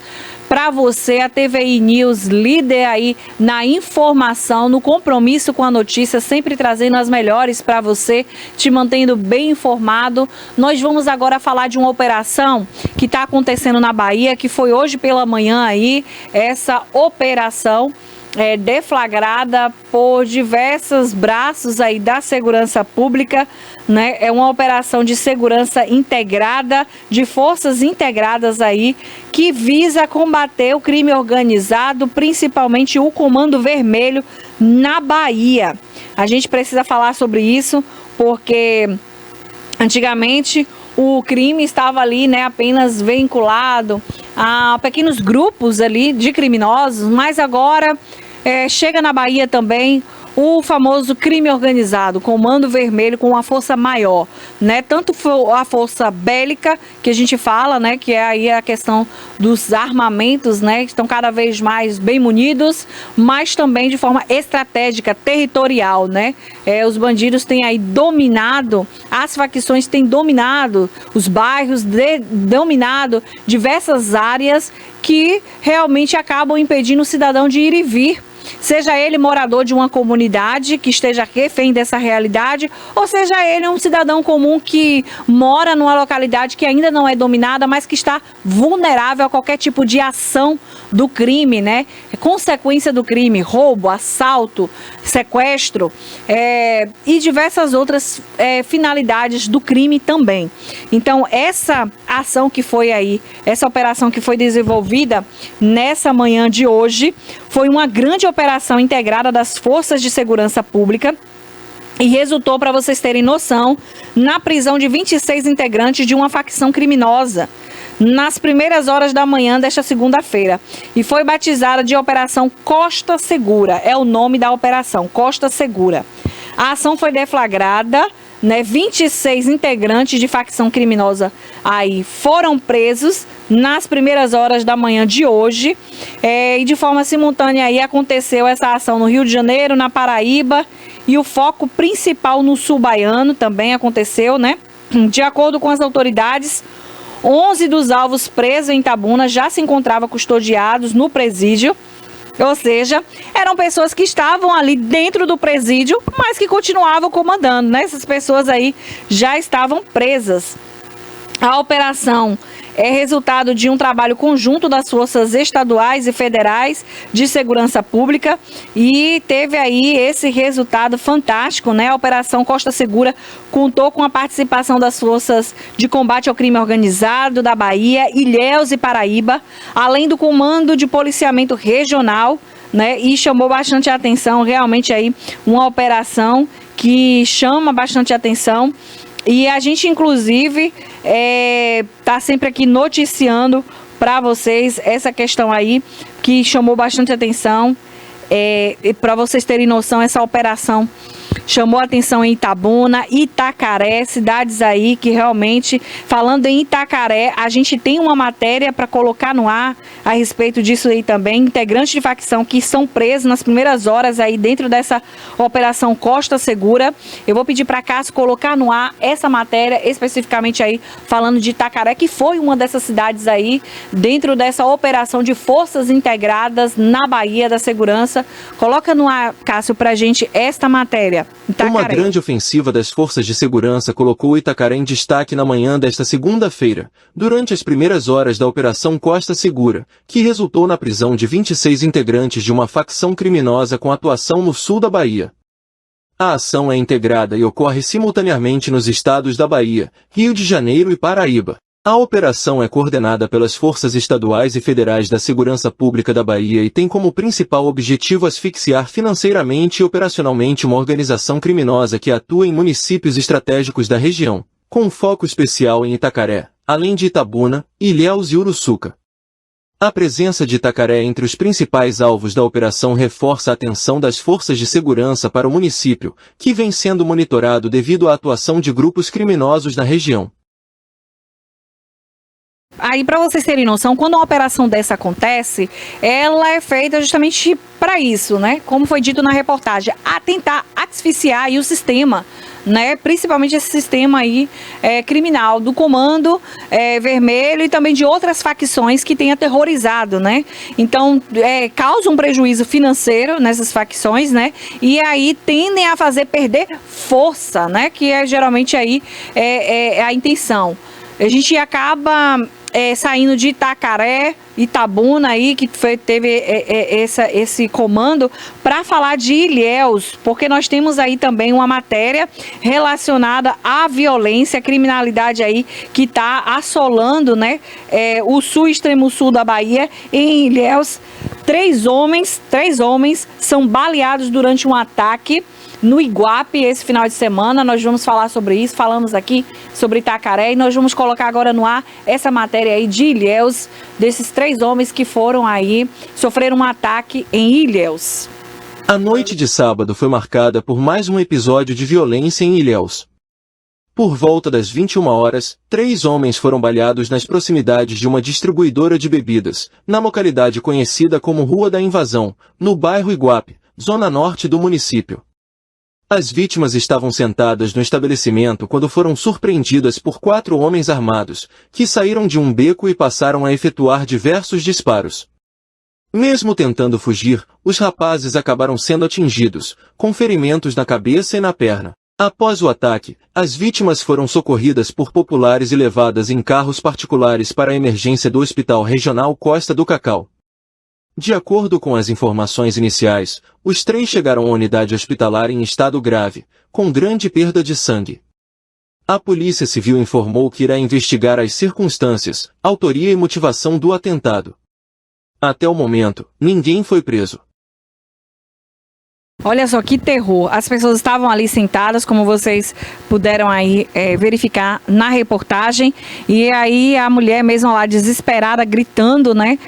A: para você. A TVI News, líder aí na informação, no compromisso com a notícia, sempre trazendo as melhores para você, te mantendo bem informado. Nós vamos agora falar de uma operação que está acontecendo na Bahia, que foi hoje pela manhã aí, essa operação deflagrada por diversos braços aí da segurança pública, né? É uma operação de segurança integrada, de forças integradas aí, que visa combater o crime organizado, principalmente o Comando Vermelho na Bahia. A gente precisa falar sobre isso porque antigamente o crime estava ali, né, apenas vinculado a pequenos grupos ali de criminosos, mas agora chega na Bahia também o famoso crime organizado, Comando Vermelho, com uma força maior, né? Tanto a força bélica, que a gente fala, né? Que é aí a questão dos armamentos, né? Que estão cada vez mais bem munidos, mas também de forma estratégica, territorial, né? Os bandidos têm aí dominado, as facções têm dominado os bairros, dominado diversas áreas que realmente acabam impedindo o cidadão de ir e vir. seja ele morador de uma comunidade que esteja refém dessa realidade, ou seja ele um cidadão comum que mora numa localidade que ainda não é dominada, mas que está vulnerável a qualquer tipo de ação do crime, né? Consequência do crime, roubo, assalto, sequestro e diversas outras finalidades do crime também. Então, essa ação que foi aí, essa operação que foi desenvolvida nessa manhã de hoje, foi uma grande operação integrada das Forças de Segurança Pública e resultou, para vocês terem noção, na prisão de 26 integrantes de uma facção criminosa nas primeiras horas da manhã desta segunda-feira. E foi batizada de Operação Costa Segura. É o nome da operação, Costa Segura. A ação foi deflagrada, 26 integrantes de facção criminosa aí foram presos nas primeiras horas da manhã de hoje. E de forma simultânea aí aconteceu essa ação no Rio de Janeiro, na Paraíba, e o foco principal no sul baiano também aconteceu, né? De acordo com as autoridades, 11 dos alvos presos em Itabuna já se encontravam custodiados no presídio, ou seja, eram pessoas que estavam ali dentro do presídio, mas que continuavam comandando, né? Essas pessoas aí já estavam presas. A operação é resultado de um trabalho conjunto das forças estaduais e federais de segurança pública e teve aí esse resultado fantástico, né? A Operação Costa Segura contou com a participação das forças de combate ao crime organizado da Bahia, Ilhéus e Paraíba, além do Comando de Policiamento Regional, né? E chamou bastante atenção, realmente aí uma operação que chama bastante atenção. E a gente, inclusive, tá sempre aqui noticiando para vocês essa questão aí, que chamou bastante atenção. Para vocês terem noção, essa operação chamou atenção em Itabuna, Itacaré, cidades aí que realmente, falando em Itacaré, a gente tem uma matéria para colocar no ar a respeito disso aí também, integrantes de facção que são presos nas primeiras horas aí dentro dessa operação Costa Segura. Eu vou pedir para Cássio colocar no ar essa matéria especificamente aí falando de Itacaré, que foi uma dessas cidades aí dentro dessa operação de forças integradas na Bahia da Segurança. Coloca no ar, Cássio, pra gente esta matéria. Itacaré.
J: Uma grande ofensiva das forças de segurança colocou Itacaré em destaque na manhã desta segunda-feira, durante as primeiras horas da Operação Costa Segura, que resultou na prisão de 26 integrantes de uma facção criminosa com atuação no sul da Bahia. A ação é integrada e ocorre simultaneamente nos estados da Bahia, Rio de Janeiro e Paraíba. A operação é coordenada pelas forças estaduais e federais da Segurança Pública da Bahia e tem como principal objetivo asfixiar financeiramente e operacionalmente uma organização criminosa que atua em municípios estratégicos da região, com foco especial em Itacaré, além de Itabuna, Ilhéus e Uruçuca. A presença de Itacaré entre os principais alvos da operação reforça a atenção das forças de segurança para o município, que vem sendo monitorado devido à atuação de grupos criminosos na região.
A: Aí, para vocês terem noção, quando uma operação dessa acontece, ela é feita justamente para isso, né? Como foi dito na reportagem, a tentar asfixiar aí o sistema, né? Principalmente esse sistema aí criminal do Comando Vermelho e também de outras facções que têm aterrorizado, né? Então, causa um prejuízo financeiro nessas facções, né? E aí tendem a fazer perder força, né? Que é geralmente aí a intenção. A gente acaba saindo de Itacaré, Itabuna aí, que teve esse comando, para falar de Ilhéus, porque nós temos aí também uma matéria relacionada à violência, à criminalidade aí, que está assolando, né, o sul, extremo sul da Bahia. Em Ilhéus, três homens são baleados durante um ataque no Iguape esse final de semana. Nós vamos falar sobre isso, falamos aqui sobre Itacaré e nós vamos colocar agora no ar essa matéria aí de Ilhéus, desses três homens que foram aí, sofreram um ataque em Ilhéus.
J: A noite de sábado foi marcada por mais um episódio de violência em Ilhéus. Por volta das 21 horas, 3 homens foram baleados nas proximidades de uma distribuidora de bebidas, na localidade conhecida como Rua da Invasão, no bairro Iguape, zona norte do município. As vítimas estavam sentadas no estabelecimento quando foram surpreendidas por 4 homens armados, que saíram de um beco e passaram a efetuar diversos disparos. Mesmo tentando fugir, os rapazes acabaram sendo atingidos, com ferimentos na cabeça e na perna. Após o ataque, as vítimas foram socorridas por populares e levadas em carros particulares para a emergência do Hospital Regional Costa do Cacau. De acordo com as informações iniciais, os 3 chegaram à unidade hospitalar em estado grave, com grande perda de sangue. A Polícia Civil informou que irá investigar as circunstâncias, autoria e motivação do atentado. Até o momento, ninguém foi preso.
A: Olha só que terror. As pessoas estavam ali sentadas, como vocês puderam aí verificar na reportagem. E aí a mulher mesmo lá desesperada, gritando, né?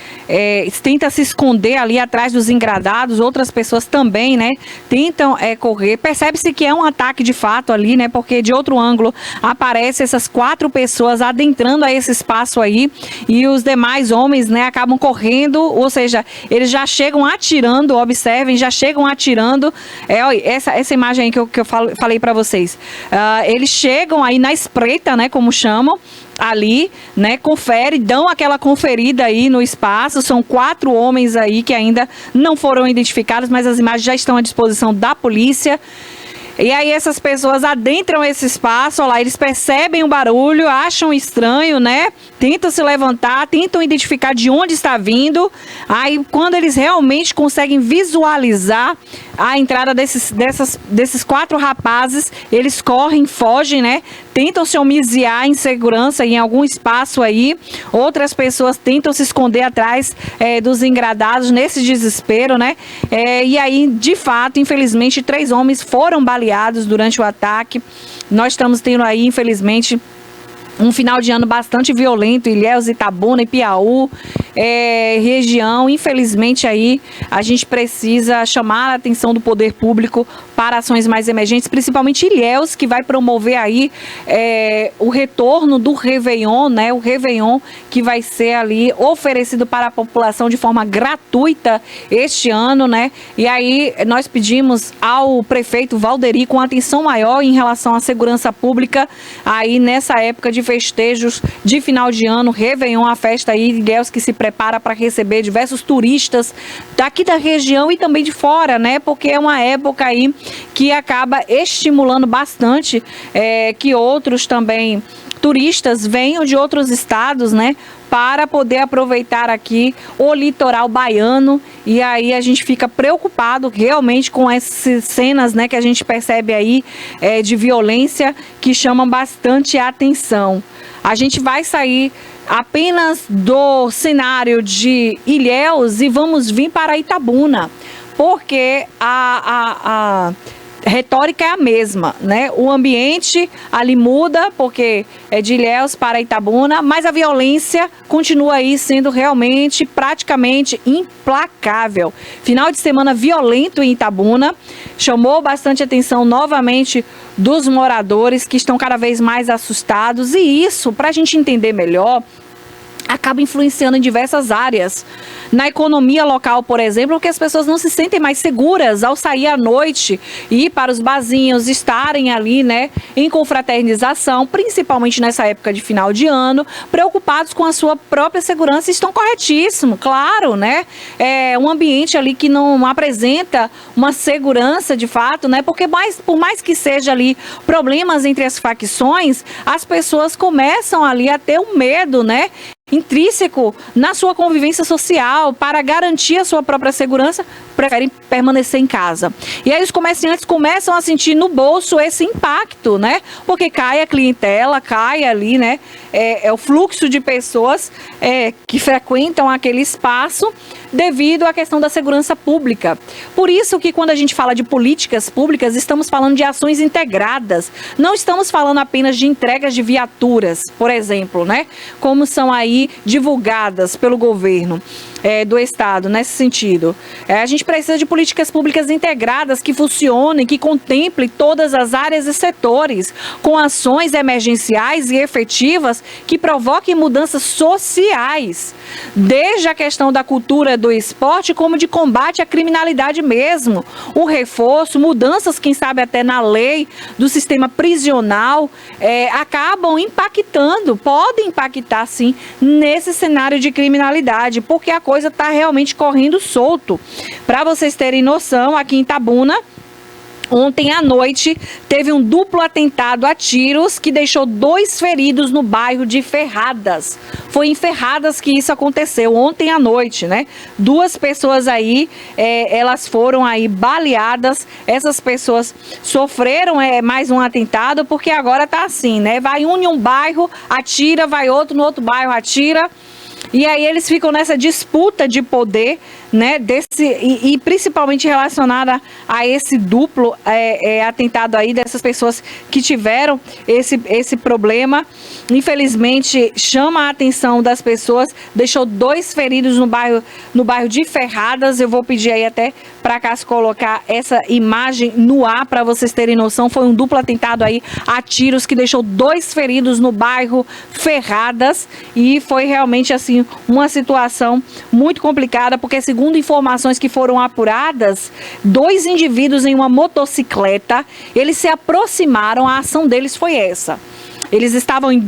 A: Tenta se esconder ali atrás dos engradados. Outras pessoas também, né? Tentam correr. Percebe-se que é um ataque de fato ali, né? Porque de outro ângulo aparecem essas 4 pessoas adentrando a esse espaço aí. E os demais homens, né? Acabam correndo. Ou seja, eles já chegam atirando, observem, já chegam atirando. Essa imagem aí que eu falei para vocês. Eles chegam aí na espreita, né, como chamam, ali, né, confere, dão aquela conferida aí no espaço. São 4 homens aí que ainda não foram identificados, mas as imagens já estão à disposição da polícia. E aí essas pessoas adentram esse espaço, ó lá, eles percebem o barulho, acham estranho, né? Tentam se levantar, tentam identificar de onde está vindo. Aí quando eles realmente conseguem visualizar a entrada desses 4 rapazes, eles correm, fogem, né? Tentam se homiziar em segurança em algum espaço aí. Outras pessoas tentam se esconder atrás dos engradados nesse desespero, né? E aí, de fato, infelizmente, 3 homens foram baleados durante o ataque. Nós estamos tendo aí, infelizmente, um final de ano bastante violento, Ilhéus, Itabuna e Piauí, região. Infelizmente aí a gente precisa chamar a atenção do poder público para ações mais emergentes, principalmente Ilhéus, que vai promover aí o retorno do Réveillon, né? O Réveillon que vai ser ali oferecido para a população de forma gratuita este ano, né? E aí nós pedimos ao prefeito Valderi com atenção maior em relação à segurança pública aí nessa época de festejos de final de ano, Réveillon, a festa aí de Ilhéus que se prepara para receber diversos turistas daqui da região e também de fora, né? Porque é uma época aí que acaba estimulando bastante que outros também turistas venham de outros estados, né? Para poder aproveitar aqui o litoral baiano. E aí a gente fica preocupado realmente com essas cenas, né, que a gente percebe aí de violência que chamam bastante a atenção. A gente vai sair apenas do cenário de Ilhéus e vamos vir para Itabuna, porque a retórica é a mesma, né? O ambiente ali muda, porque é de Ilhéus para Itabuna, mas a violência continua aí sendo realmente, praticamente implacável. Final de semana violento em Itabuna, chamou bastante atenção novamente dos moradores que estão cada vez mais assustados, e isso, para a gente entender melhor, acaba influenciando em diversas áreas. Na economia local, por exemplo, porque as pessoas não se sentem mais seguras ao sair à noite e ir para os barzinhos, estarem ali, né, em confraternização, principalmente nessa época de final de ano, preocupados com a sua própria segurança. Estão corretíssimo, claro, né? É um ambiente ali que não apresenta uma segurança de fato, né? Porque por mais que seja ali problemas entre as facções, as pessoas começam ali a ter um medo, né, intrínseco na sua convivência social. Para garantir a sua própria segurança, preferem permanecer em casa. E aí os comerciantes começam a sentir no bolso esse impacto, né? Porque cai a clientela, cai ali, né? É o fluxo de pessoas que frequentam aquele espaço devido à questão da segurança pública. Por isso que quando a gente fala de políticas públicas, estamos falando de ações integradas. Não estamos falando apenas de entregas de viaturas, por exemplo, né? Como são aí divulgadas pelo governo do estado nesse sentido. A gente precisa de políticas públicas integradas que funcionem, que contemplem todas as áreas e setores, com ações emergenciais e efetivas que provoquem mudanças sociais, desde a questão da cultura do esporte, como de combate à criminalidade mesmo, o reforço, mudanças, quem sabe até na lei do sistema prisional, acabam impactando, podem impactar sim, nesse cenário de criminalidade, porque a coisa coisa está realmente correndo solto. Para vocês terem noção, aqui em Itabuna, ontem à noite, teve um duplo atentado a tiros que deixou 2 feridos no bairro de Ferradas. Foi em Ferradas que isso aconteceu, ontem à noite, né? 2 pessoas aí, elas foram aí baleadas. Essas pessoas sofreram mais um atentado, porque agora tá assim, né? Vai um em um bairro, atira, vai outro no outro bairro, atira. E aí eles ficam nessa disputa de poder, né, e principalmente relacionada a esse duplo atentado aí dessas pessoas que tiveram esse problema. Infelizmente chama a atenção das pessoas, deixou 2 feridos no bairro de Ferradas. Eu vou pedir aí até para Cássio colocar essa imagem no ar para vocês terem noção. Foi um duplo atentado aí a tiros que deixou 2 feridos no bairro Ferradas, e foi realmente assim uma situação muito complicada, porque segundo informações que foram apuradas, 2 indivíduos em uma motocicleta, eles se aproximaram, a ação deles foi essa. Eles estavam em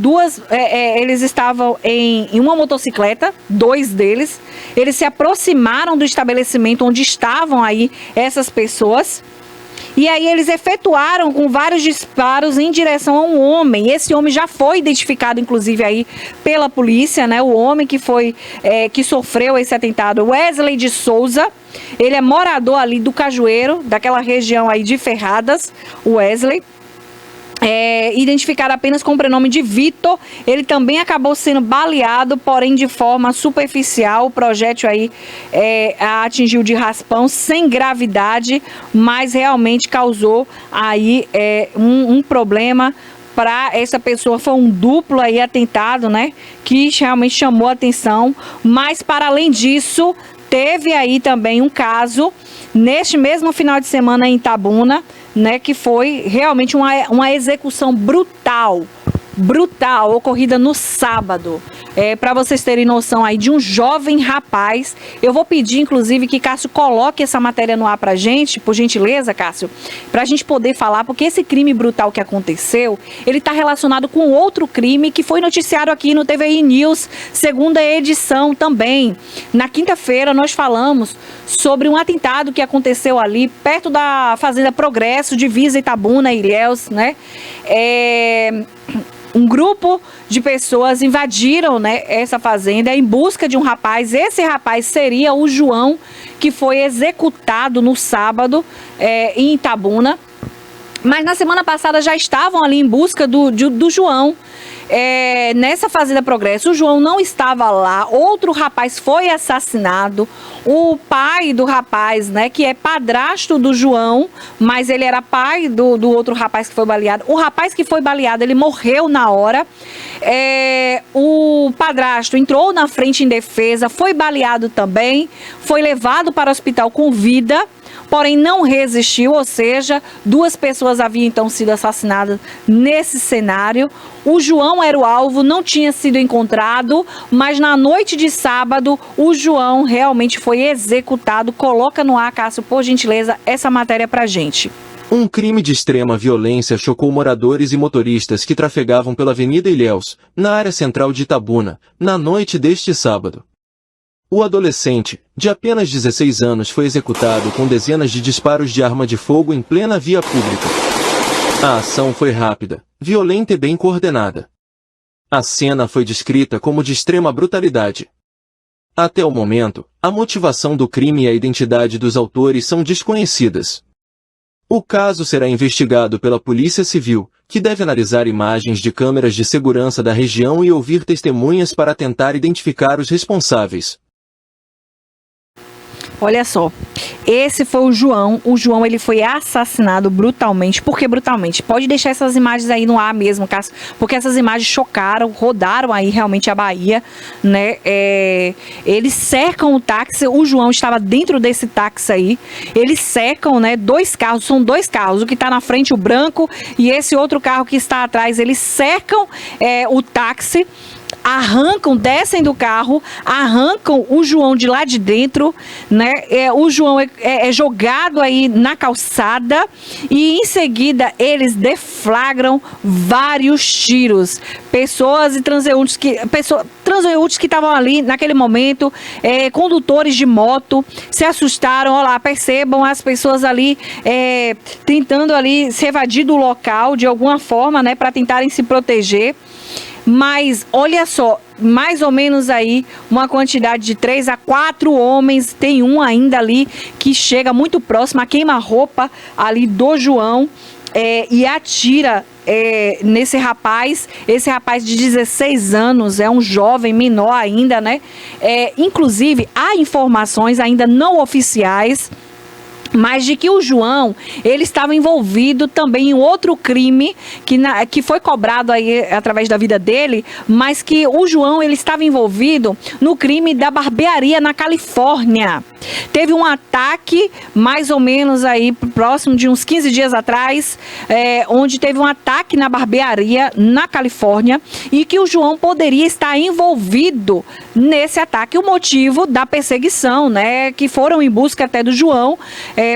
A: em uma motocicleta, 2 deles. Eles se aproximaram do estabelecimento onde estavam aí essas pessoas. E aí eles efetuaram com vários disparos em direção a um homem. Esse homem já foi identificado, inclusive, aí pela polícia, né? O homem que sofreu esse atentado, Wesley de Souza. Ele é morador ali do Cajueiro, daquela região aí de Ferradas, o Wesley. Identificado apenas com o prenome de Vitor. Ele também acabou sendo baleado, porém de forma superficial. O projétil aí atingiu de raspão, sem gravidade, mas realmente causou aí um problema para essa pessoa. Foi um duplo aí atentado, né, que realmente chamou a atenção. Mas para além disso, teve aí também um caso neste mesmo final de semana em Itabuna, né, que foi realmente uma execução brutal, ocorrida no sábado. Para vocês terem noção aí, de um jovem rapaz. Eu vou pedir, inclusive, que Cássio coloque essa matéria no ar pra gente, por gentileza, Cássio, pra gente poder falar, porque esse crime brutal que aconteceu, ele tá relacionado com outro crime que foi noticiado aqui no TVI News, segunda edição também. Na quinta-feira nós falamos sobre um atentado que aconteceu ali perto da Fazenda Progresso, divisa Itabuna e Ilhéus, né? Um grupo de pessoas invadiram, né, essa fazenda em busca de um rapaz. Esse rapaz seria o João, que foi executado no sábado em Itabuna. Mas na semana passada já estavam ali em busca do João. Nessa Fazenda Progresso, o João não estava lá, outro rapaz foi assassinado. O pai do rapaz, né, que é padrasto do João, mas ele era pai do outro rapaz que foi baleado. O rapaz que foi baleado, ele morreu na hora. O padrasto entrou na frente em defesa, foi baleado também, foi levado para o hospital com vida, porém não resistiu, ou seja, 2 pessoas haviam então sido assassinadas nesse cenário. O João era o alvo, não tinha sido encontrado, mas na noite de sábado o João realmente foi executado. Coloca no ar, Cássio, por gentileza, essa matéria pra gente.
J: Um crime de extrema violência chocou moradores e motoristas que trafegavam pela Avenida Ilhéus, na área central de Itabuna, na noite deste sábado. O adolescente, de apenas 16 anos, foi executado com dezenas de disparos de arma de fogo em plena via pública. A ação foi rápida, violenta e bem coordenada. A cena foi descrita como de extrema brutalidade. Até o momento, a motivação do crime e a identidade dos autores são desconhecidas. O caso será investigado pela Polícia Civil, que deve analisar imagens de câmeras de segurança da região e ouvir testemunhas para tentar identificar os responsáveis.
A: Olha só, esse foi o João. O João, ele foi assassinado brutalmente. Por que brutalmente? Pode deixar essas imagens aí no ar mesmo, Cássio, porque essas imagens chocaram, rodaram aí realmente a Bahia, né? Eles cercam o táxi. O João estava dentro desse táxi aí. Eles cercam, né? 2 carros, são 2 carros. O que está na frente, o branco, e esse outro carro que está atrás. Eles cercam o táxi. descem do carro, arrancam o João de lá de dentro, né? O João é jogado aí na calçada e em seguida eles deflagram vários tiros. Pessoas e transeuntes que estavam ali naquele momento, condutores de moto, se assustaram. Olha lá, percebam as pessoas ali tentando ali se evadir do local de alguma forma, né, para tentarem se proteger. Mas olha só, mais ou menos aí uma quantidade de 3 a 4 homens, tem um ainda ali que chega muito próximo a queima-roupa ali do João e atira nesse rapaz. Esse rapaz de 16 anos, é um jovem menor ainda, né? Inclusive, há informações ainda não oficiais, mas de que o João, ele estava envolvido também em outro crime que foi cobrado aí através da vida dele, mas que o João, ele estava envolvido no crime da barbearia na Califórnia. Teve um ataque, mais ou menos aí próximo de uns 15 dias atrás, onde teve um ataque na barbearia na Califórnia e que o João poderia estar envolvido nesse ataque. O motivo da perseguição, né, que foram em busca até do João,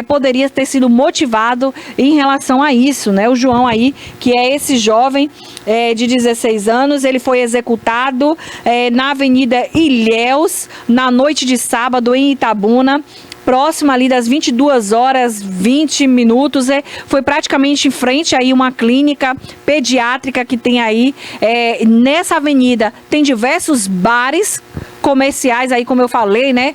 A: poderia ter sido motivado em relação a isso, né? O João aí, que é esse jovem de 16 anos, ele foi executado na Avenida Ilhéus, na noite de sábado em Itabuna, próximo ali das 22h20. Foi praticamente em frente aí uma clínica pediátrica que tem aí. Nessa avenida tem diversos bares comerciais aí, como eu falei, né?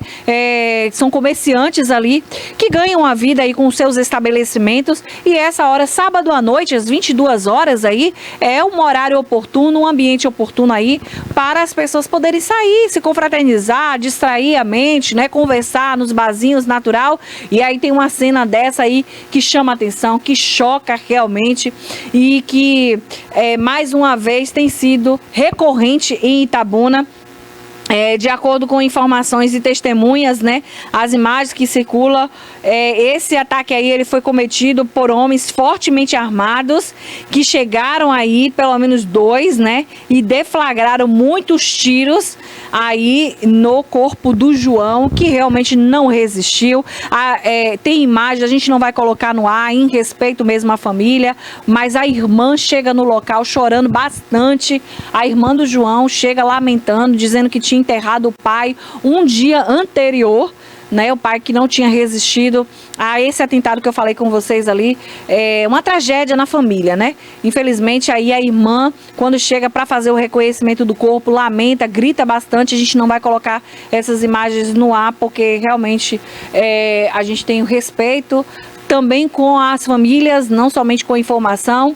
A: São comerciantes ali que ganham a vida aí com seus estabelecimentos, e essa hora, sábado à noite, às 22h aí, é um horário oportuno, um ambiente oportuno aí para as pessoas poderem sair, se confraternizar, distrair a mente, né? Conversar nos barzinhos natural. E aí tem uma cena dessa aí que chama atenção, que choca realmente e que mais uma vez tem sido recorrente em Itabuna. De acordo com informações e testemunhas, né, as imagens que circulam, esse ataque aí ele foi cometido por homens fortemente armados que chegaram aí, pelo menos 2, né, e deflagraram muitos tiros aí no corpo do João, que realmente não resistiu. Tem imagem, a gente não vai colocar no ar, em respeito mesmo à família, mas a irmã chega no local chorando bastante. A irmã do João chega lamentando, dizendo que tinha enterrado o pai um dia anterior, né? O pai que não tinha resistido a esse atentado que eu falei com vocês ali. Uma tragédia na família, né? Infelizmente aí a irmã, quando chega para fazer o reconhecimento do corpo, lamenta, grita bastante. A gente não vai colocar essas imagens no ar porque realmente a gente tem o respeito também com as famílias, não somente com a informação,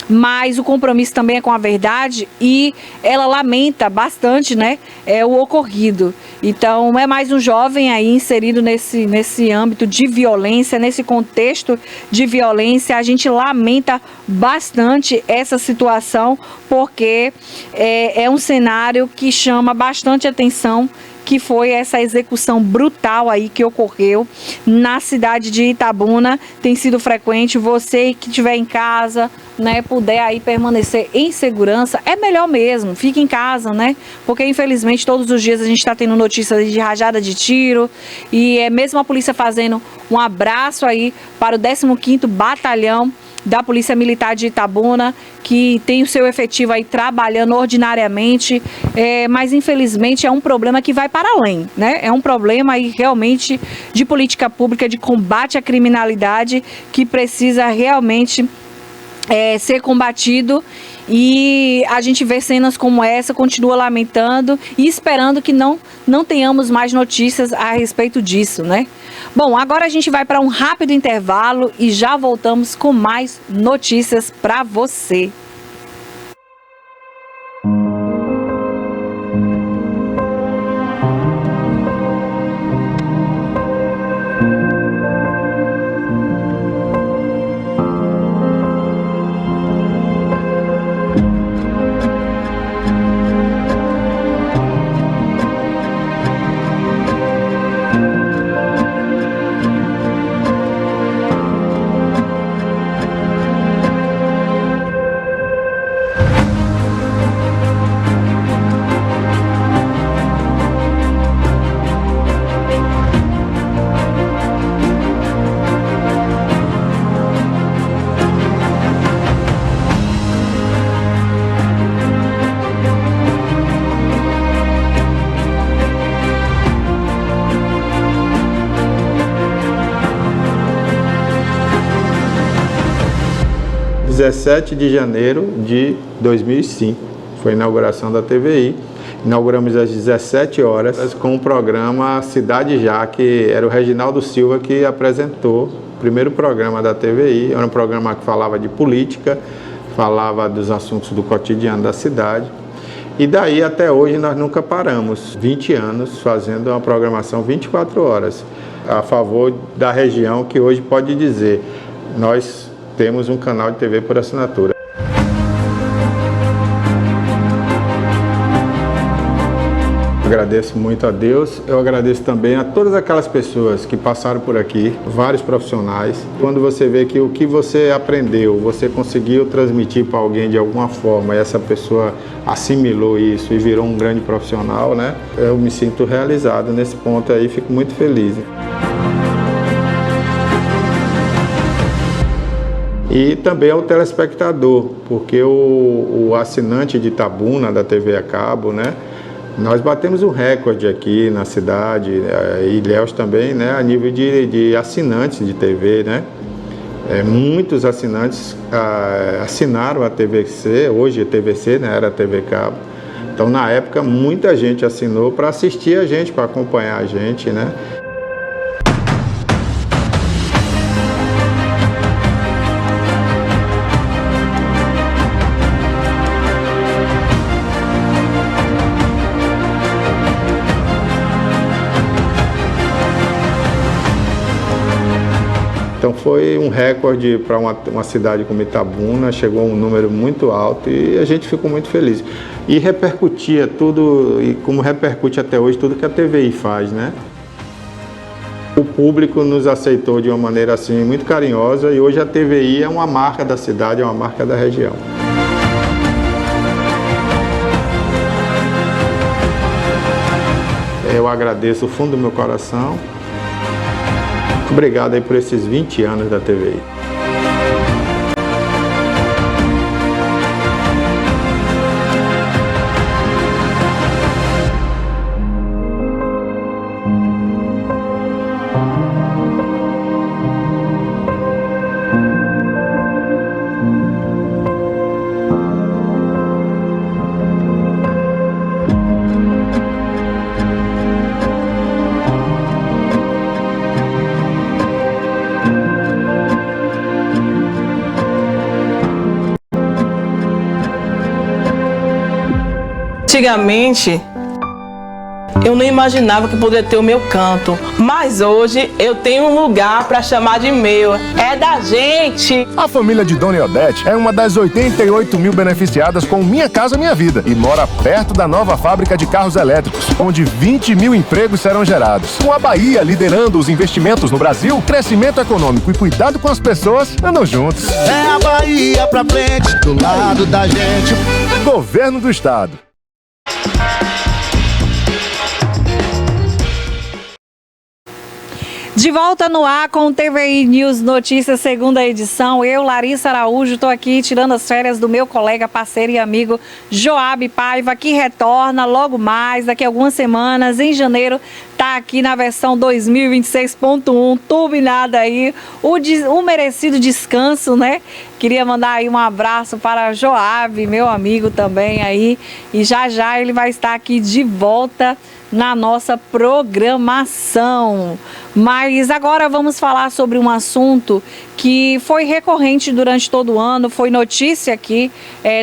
A: mas o compromisso também é com a verdade, e ela lamenta bastante, né, o ocorrido. Então é mais um jovem aí inserido nesse âmbito de violência, nesse contexto de violência. A gente lamenta bastante essa situação, porque é um cenário que chama bastante atenção, que foi essa execução brutal aí que ocorreu na cidade de Itabuna. Tem sido frequente. Você que estiver em casa, né, puder aí permanecer em segurança, é melhor mesmo, fique em casa, né, porque infelizmente todos os dias a gente está tendo notícias de rajada de tiro, e mesmo a polícia fazendo um abraço aí para o 15º Batalhão da Polícia Militar de Itabuna, que tem o seu efetivo aí trabalhando ordinariamente, mas infelizmente é um problema que vai para além, né? É um problema aí realmente de política pública, de combate à criminalidade, que precisa realmente ser combatido. E a gente vê cenas como essa, continua lamentando e esperando que não tenhamos mais notícias a respeito disso, né? Bom, agora a gente vai para um rápido intervalo e já voltamos com mais notícias para você.
B: 17 de janeiro de 2005. Foi a inauguração da TVI. Inauguramos às 17 horas com o programa Cidade Já, que era o Reginaldo Silva que apresentou o primeiro programa da TVI. Era um programa que falava de política, falava dos assuntos do cotidiano da cidade. E daí até hoje nós nunca paramos, 20 anos fazendo uma programação 24 horas a favor da região, que hoje pode dizer, nós temos um canal de TV por assinatura. Agradeço muito a Deus, eu agradeço também a todas aquelas pessoas que passaram por aqui, vários profissionais. Quando você vê que o que você aprendeu, você conseguiu transmitir para alguém de alguma forma, e essa pessoa assimilou isso e virou um grande profissional, né? Eu me sinto realizado nesse ponto aí, fico muito feliz. E também ao telespectador, porque o assinante de Itabuna, da TV a cabo, né? Nós batemos um recorde aqui na cidade, e Ilhéus também, né, a nível de assinantes de TV, né? Muitos assinantes assinaram a TVC, hoje a TVC, né, era a TV Cabo. Então, na época, muita gente assinou para assistir a gente, para acompanhar a gente, né? Então foi um recorde para uma cidade como Itabuna, chegou a um número muito alto e a gente ficou muito feliz. E repercutia tudo, e como repercute até hoje, tudo que a TVI faz, né? O público nos aceitou de uma maneira assim muito carinhosa e hoje a TVI é uma marca da cidade, é uma marca da região. Eu agradeço do fundo do meu coração. Obrigado aí por esses 20 anos da TVI.
F: Antigamente, eu não imaginava que poderia ter o meu canto, mas hoje eu tenho um lugar para chamar de meu. É da gente!
G: A família de Dona Odete é uma das 88 mil beneficiadas com Minha Casa Minha Vida e mora perto da nova fábrica de carros elétricos, onde 20 mil empregos serão gerados. Com a Bahia liderando os investimentos no Brasil, crescimento econômico e cuidado com as pessoas andam juntos.
H: É a Bahia pra frente, do lado da gente.
G: Governo do Estado.
A: De volta no ar com o TVI News Notícias, segunda edição. Eu, Larissa Araújo, estou aqui tirando as férias do meu colega, parceiro e amigo Joab Paiva, que retorna logo mais, daqui a algumas semanas, em janeiro, está aqui na versão 2026.1, turbinada aí, o merecido descanso, né? Queria mandar aí um abraço para Joab, meu amigo também aí, e já já ele vai estar aqui de volta na nossa programação. Mas agora vamos falar sobre um assunto que foi recorrente durante todo o ano, foi notícia aqui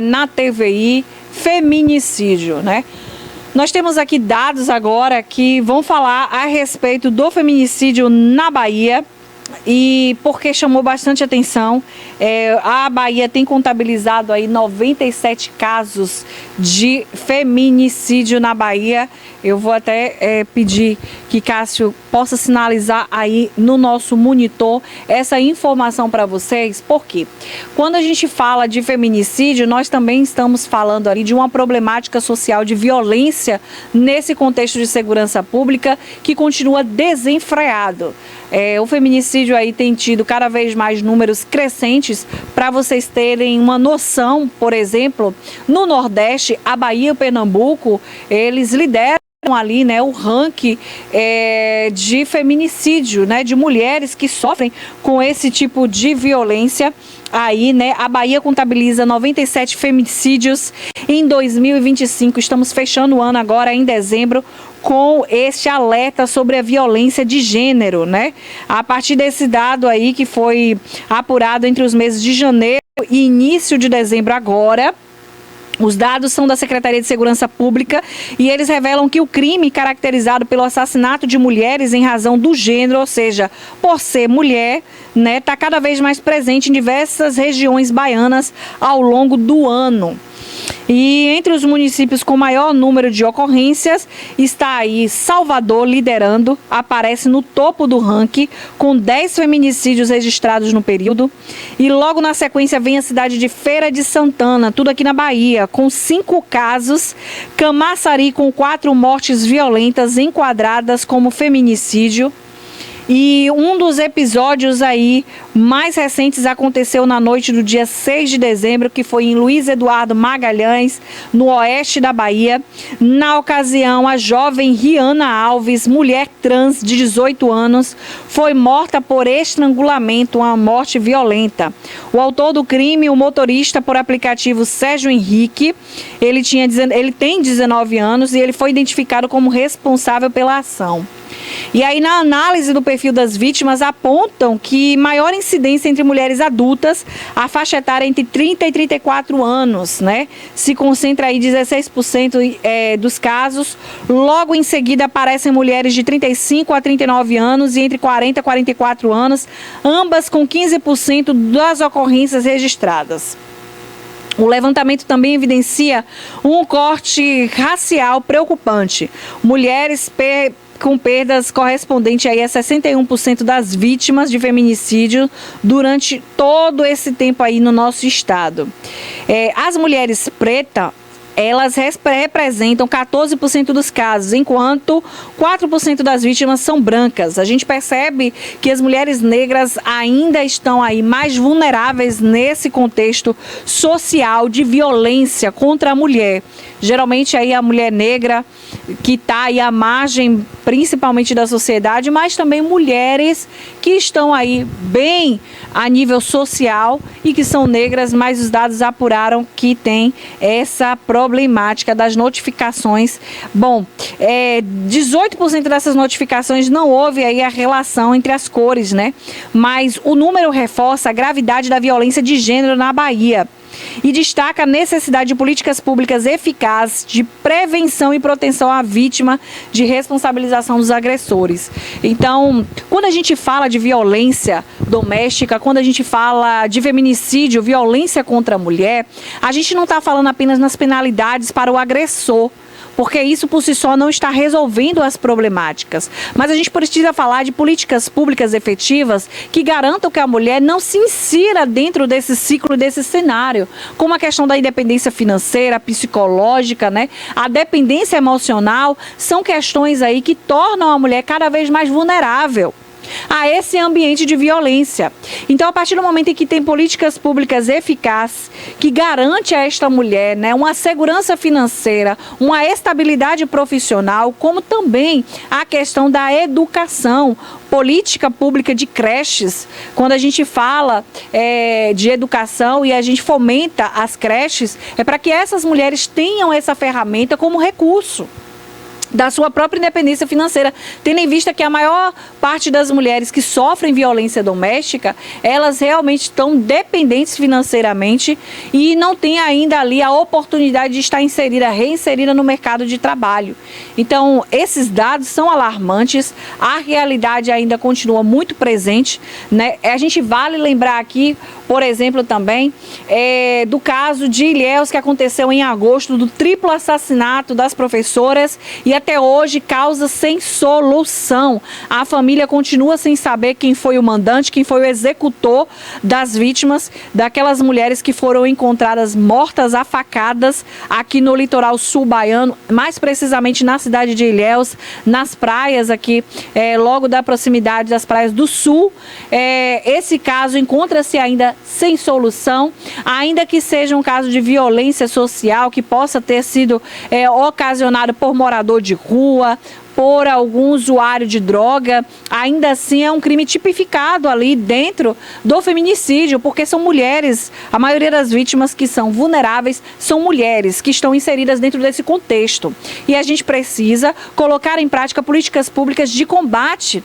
A: na TVI, feminicídio, né? Nós temos aqui dados agora que vão falar a respeito do feminicídio na Bahia. E porque chamou bastante atenção, a Bahia tem contabilizado aí 97 casos de feminicídio na Bahia. Eu vou até pedir que Cássio possa sinalizar aí no nosso monitor essa informação para vocês, porque quando a gente fala de feminicídio, nós também estamos falando ali de uma problemática social de violência nesse contexto de segurança pública que continua desenfreado. O feminicídio aí tem tido cada vez mais números crescentes. Para vocês terem uma noção, por exemplo, no Nordeste, a Bahia e o Pernambuco, eles lideram ali, né, o ranking de feminicídio, né, de mulheres que sofrem com esse tipo de violência. Aí, né, a Bahia contabiliza 97 feminicídios em 2025. Estamos fechando o ano agora em dezembro com este alerta sobre a violência de gênero, né? A partir desse dado aí que foi apurado entre os meses de janeiro e início de dezembro agora, os dados são da Secretaria de Segurança Pública e eles revelam que o crime caracterizado pelo assassinato de mulheres em razão do gênero, ou seja, por ser mulher, né, está cada vez mais presente em diversas regiões baianas ao longo do ano. E entre os municípios com maior número de ocorrências está aí Salvador liderando, aparece no topo do ranking com 10 feminicídios registrados no período. E logo na sequência vem a cidade de Feira de Santana, tudo aqui na Bahia, com 5 casos. Camaçari com 4 mortes violentas enquadradas como feminicídio. E um dos episódios aí mais recentes aconteceu na noite do dia 6 de dezembro, que foi em Luiz Eduardo Magalhães, no oeste da Bahia. Na ocasião, a jovem Riana Alves, mulher trans de 18 anos, foi morta por estrangulamento, uma morte violenta. O autor do crime, o motorista por aplicativo Sérgio Henrique, ele tem 19 anos e ele foi identificado como responsável pela ação. E aí, na análise do perfil das vítimas, apontam que maior incidência entre mulheres adultas, a faixa etária entre 30 e 34 anos, né? Se concentra aí 16% dos casos. Logo em seguida aparecem mulheres de 35 a 39 anos e entre 40 a 44 anos, ambas com 15% das ocorrências registradas. O levantamento também evidencia um corte racial preocupante. Mulheres com perdas correspondentes aí a 61% das vítimas de feminicídio durante todo esse tempo aí no nosso estado. As mulheres pretas, elas representam 14% dos casos, enquanto 4% das vítimas são brancas. A gente percebe que as mulheres negras ainda estão aí mais vulneráveis nesse contexto social de violência contra a mulher. Geralmente aí a mulher negra que está aí à margem principalmente da sociedade, mas também mulheres que estão aí bem a nível social e que são negras, mas os dados apuraram que tem essa problemática das notificações. Bom, 18% dessas notificações não houve aí a relação entre as cores, né? Mas o número reforça a gravidade da violência de gênero na Bahia e destaca a necessidade de políticas públicas eficazes de prevenção e proteção à vítima, de responsabilização dos agressores. Então, quando a gente fala de violência doméstica, quando a gente fala de feminicídio, violência contra a mulher, a gente não está falando apenas nas penalidades para o agressor, porque isso por si só não está resolvendo as problemáticas. Mas a gente precisa falar de políticas públicas efetivas que garantam que a mulher não se insira dentro desse ciclo, desse cenário, como a questão da independência financeira, psicológica, né? A dependência emocional são questões aí que tornam a mulher cada vez mais vulnerável a esse ambiente de violência. Então, a partir do momento em que tem políticas públicas eficazes que garante a esta mulher, né, uma segurança financeira, uma estabilidade profissional, como também a questão da educação, política pública de creches, quando a gente fala de educação e a gente fomenta as creches, é para que essas mulheres tenham essa ferramenta como recurso da sua própria independência financeira, tendo em vista que a maior parte das mulheres que sofrem violência doméstica, elas realmente estão dependentes financeiramente e não têm ainda ali a oportunidade de estar reinserida no mercado de trabalho. Então, esses dados são alarmantes, a realidade ainda continua muito presente, né? A gente vale lembrar aqui, por exemplo, também, do caso de Ilhéus, que aconteceu em agosto, do triplo assassinato das professoras, e até hoje causa sem solução. A família continua sem saber quem foi o mandante, quem foi o executor das vítimas, daquelas mulheres que foram encontradas mortas a facadas aqui no litoral sul baiano, mais precisamente na cidade de Ilhéus, nas praias aqui, logo da proximidade das praias do sul. Esse caso encontra-se ainda sem solução, ainda que seja um caso de violência social que possa ter sido ocasionado por morador de rua, por algum usuário de droga, ainda assim é um crime tipificado ali dentro do feminicídio, porque são mulheres, a maioria das vítimas que são vulneráveis são mulheres que estão inseridas dentro desse contexto. E a gente precisa colocar em prática políticas públicas de combate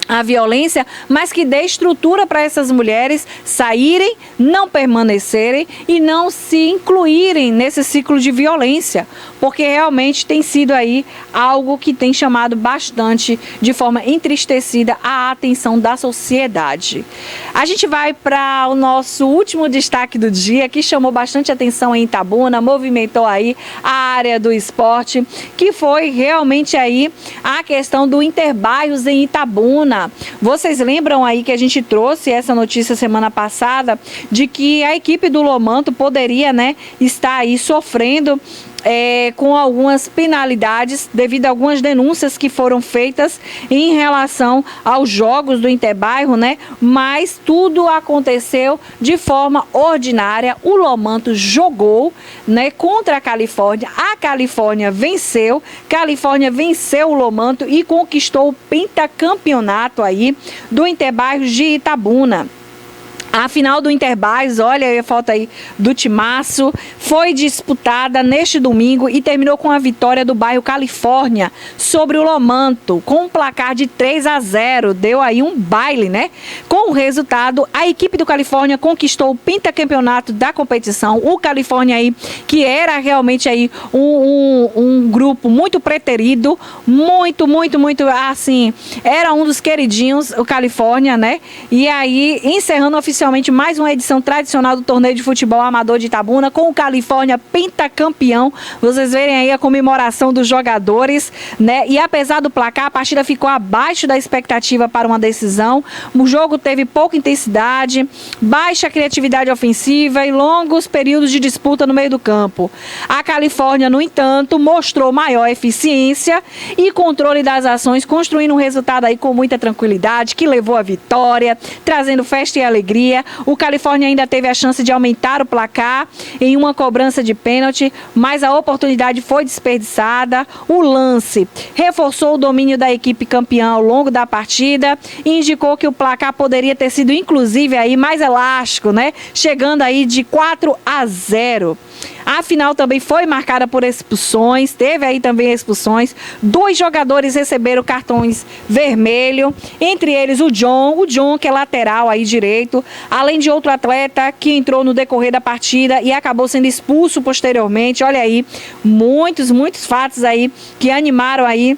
A: a violência, mas que dê estrutura para essas mulheres saírem, não permanecerem e não se incluírem nesse ciclo de violência, porque realmente tem sido aí algo que tem chamado bastante, de forma entristecida, a atenção da sociedade. A gente vai para o nosso último destaque do dia, que chamou bastante atenção em Itabuna, movimentou aí a área do esporte, que foi realmente aí a questão do Interbairros em Itabuna. Vocês lembram aí que a gente trouxe essa notícia semana passada de que a equipe do Lomanto poderia, estar aí sofrendo com algumas penalidades devido a algumas denúncias que foram feitas em relação aos jogos do Interbairro, mas tudo aconteceu de forma ordinária. O Lomanto jogou, contra a Califórnia venceu, o Lomanto e conquistou o pentacampeonato aí do Interbairros de Itabuna. A final do Interbairros, olha a foto aí do timaço, foi disputada neste domingo e terminou com a vitória do bairro Califórnia sobre o Lomanto, com um placar de 3-0. Deu aí um baile, Com o resultado, a equipe do Califórnia conquistou o pentacampeonato da competição. O Califórnia aí, que era realmente aí um grupo muito preterido, muito, assim, era um dos queridinhos, o Califórnia, E aí, encerrando oficialmente mais uma edição tradicional do torneio de futebol amador de Itabuna, com o Califórnia pentacampeão. Vocês verem aí a comemoração dos jogadores, E apesar do placar, a partida ficou abaixo da expectativa para uma decisão. O jogo teve pouca intensidade, baixa criatividade ofensiva e longos períodos de disputa no meio do campo. A Califórnia, no entanto, mostrou maior eficiência e controle das ações, construindo um resultado aí com muita tranquilidade, que levou à vitória, trazendo festa e alegria. O Califórnia ainda teve a chance de aumentar o placar em uma cobrança de pênalti, mas a oportunidade foi desperdiçada. O lance reforçou o domínio da equipe campeã ao longo da partida e indicou que o placar poderia ter sido inclusive aí mais elástico, Chegando aí de 4-0. A final também foi marcada por expulsões, teve aí também expulsões. 2 jogadores receberam cartões vermelhos, entre eles o John que é lateral aí direito, além de outro atleta que entrou no decorrer da partida e acabou sendo expulso posteriormente. Olha aí, muitos fatos aí que animaram aí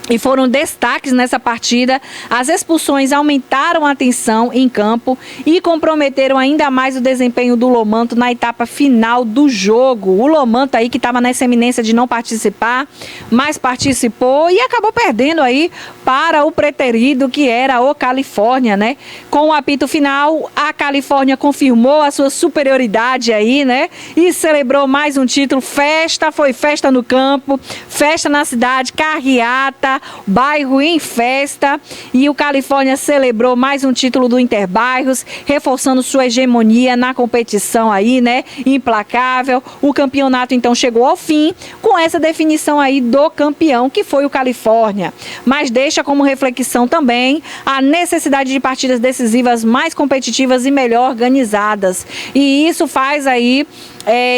A: e foram destaques nessa partida. As expulsões aumentaram a tensão em campo e comprometeram ainda mais o desempenho do Lomanto na etapa final do jogo. O Lomanto aí que estava nessa eminência de não participar, mas participou e acabou perdendo aí para o preterido que era o Califórnia, Com o apito final, a Califórnia confirmou a sua superioridade aí, E celebrou mais um título. Foi festa no campo, festa na cidade, carreata, bairro em festa, e o Califórnia celebrou mais um título do Interbairros, reforçando sua hegemonia na competição aí, Implacável. O campeonato então chegou ao fim com essa definição aí do campeão, que foi o Califórnia, mas deixa como reflexão também a necessidade de partidas decisivas mais competitivas e melhor organizadas, e isso faz aí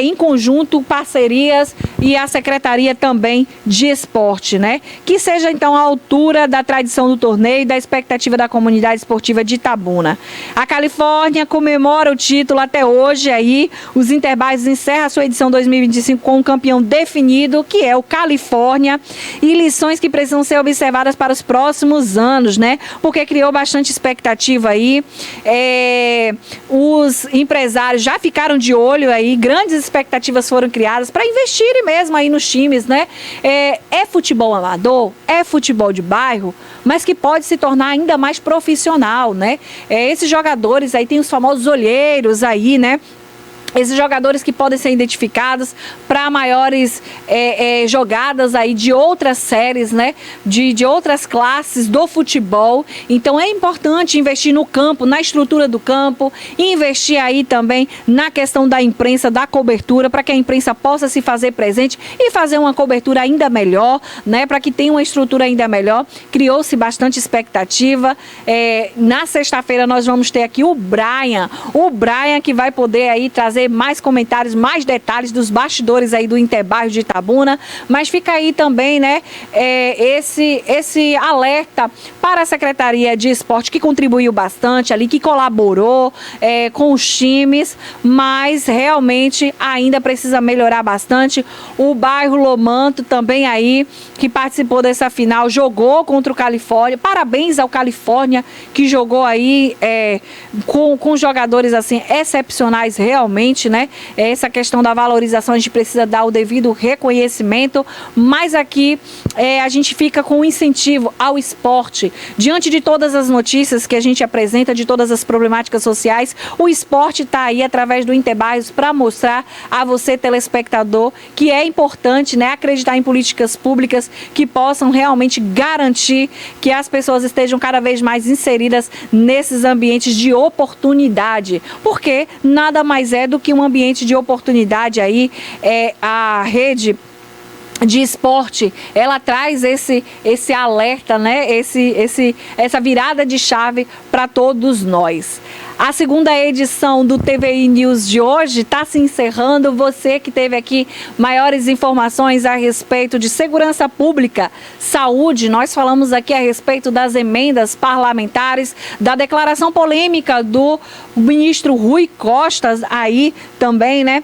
A: em conjunto parcerias e a Secretaria também de Esporte, Que seja então a altura da tradição do torneio e da expectativa da comunidade esportiva de Itabuna. A Califórnia comemora o título até hoje aí. Os Interbairros encerra a sua edição 2025 com um campeão definido, que é o Califórnia, e lições que precisam ser observadas para os próximos anos, Porque criou bastante expectativa aí. Os empresários já ficaram de olho aí, grandes expectativas foram criadas para investirem mesmo aí nos times, É futebol amador, é futebol de bairro, mas que pode se tornar ainda mais profissional, Esses jogadores aí tem os famosos olheiros aí, esses jogadores que podem ser identificados para maiores jogadas aí de outras séries, né? De outras classes do futebol. Então é importante investir no campo, na estrutura do campo, investir aí também na questão da imprensa, da cobertura, para que a imprensa possa se fazer presente e fazer uma cobertura ainda melhor, né? Para que tenha uma estrutura ainda melhor. Criou-se bastante expectativa. Na sexta-feira nós vamos ter aqui o Brian que vai poder aí trazer mais comentários, mais detalhes dos bastidores aí do Interbairro de Itabuna, mas fica aí também, né, esse alerta para a Secretaria de Esporte, que contribuiu bastante ali, que colaborou com os times, mas realmente ainda precisa melhorar bastante. O bairro Lomanto também aí, que participou dessa final, jogou contra o Califórnia. Parabéns ao Califórnia, que jogou aí com jogadores assim excepcionais realmente, né? Essa questão da valorização a gente precisa dar o devido reconhecimento, mas aqui a gente fica com um incentivo ao esporte. Diante de todas as notícias que a gente apresenta, de todas as problemáticas sociais, o esporte está aí através do Interbairros para mostrar a você, telespectador, que é importante, né, acreditar em políticas públicas que possam realmente garantir que as pessoas estejam cada vez mais inseridas nesses ambientes de oportunidade, porque nada mais é do que um ambiente de oportunidade aí, a rede de esporte, ela traz esse alerta, né? Essa virada de chave para todos nós. A segunda edição do TVI News de hoje está se encerrando. Você que teve aqui maiores informações a respeito de segurança pública, saúde, nós falamos aqui a respeito das emendas parlamentares, da declaração polêmica do ministro Rui Costa aí também, né?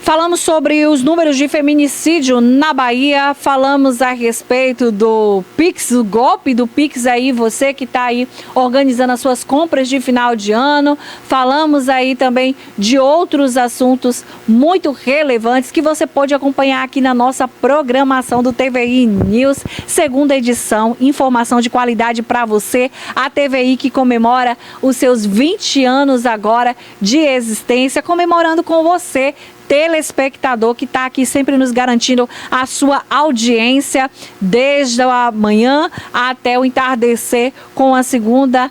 A: Falamos sobre os números de feminicídio na Bahia, falamos a respeito do Pix, o golpe do Pix aí, você que está aí organizando as suas compras de final de ano. Falamos aí também de outros assuntos muito relevantes que você pode acompanhar aqui na nossa programação do TVI News, segunda edição, informação de qualidade para você. A TVI que comemora os seus 20 anos agora de existência, comemorando com você, telespectador, que está aqui sempre nos garantindo a sua audiência desde a manhã até o entardecer com a segunda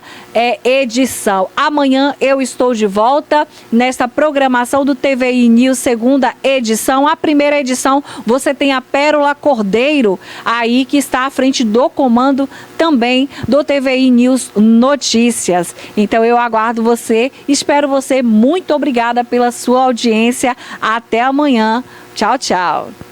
A: edição. Amanhã eu estou de volta nesta programação do TVI News, segunda edição. A primeira edição você tem a Pérola Cordeiro aí, que está à frente do comando também do TVI News Notícias. Então eu aguardo você, espero você. Muito obrigada pela sua audiência. Até amanhã. Tchau, tchau.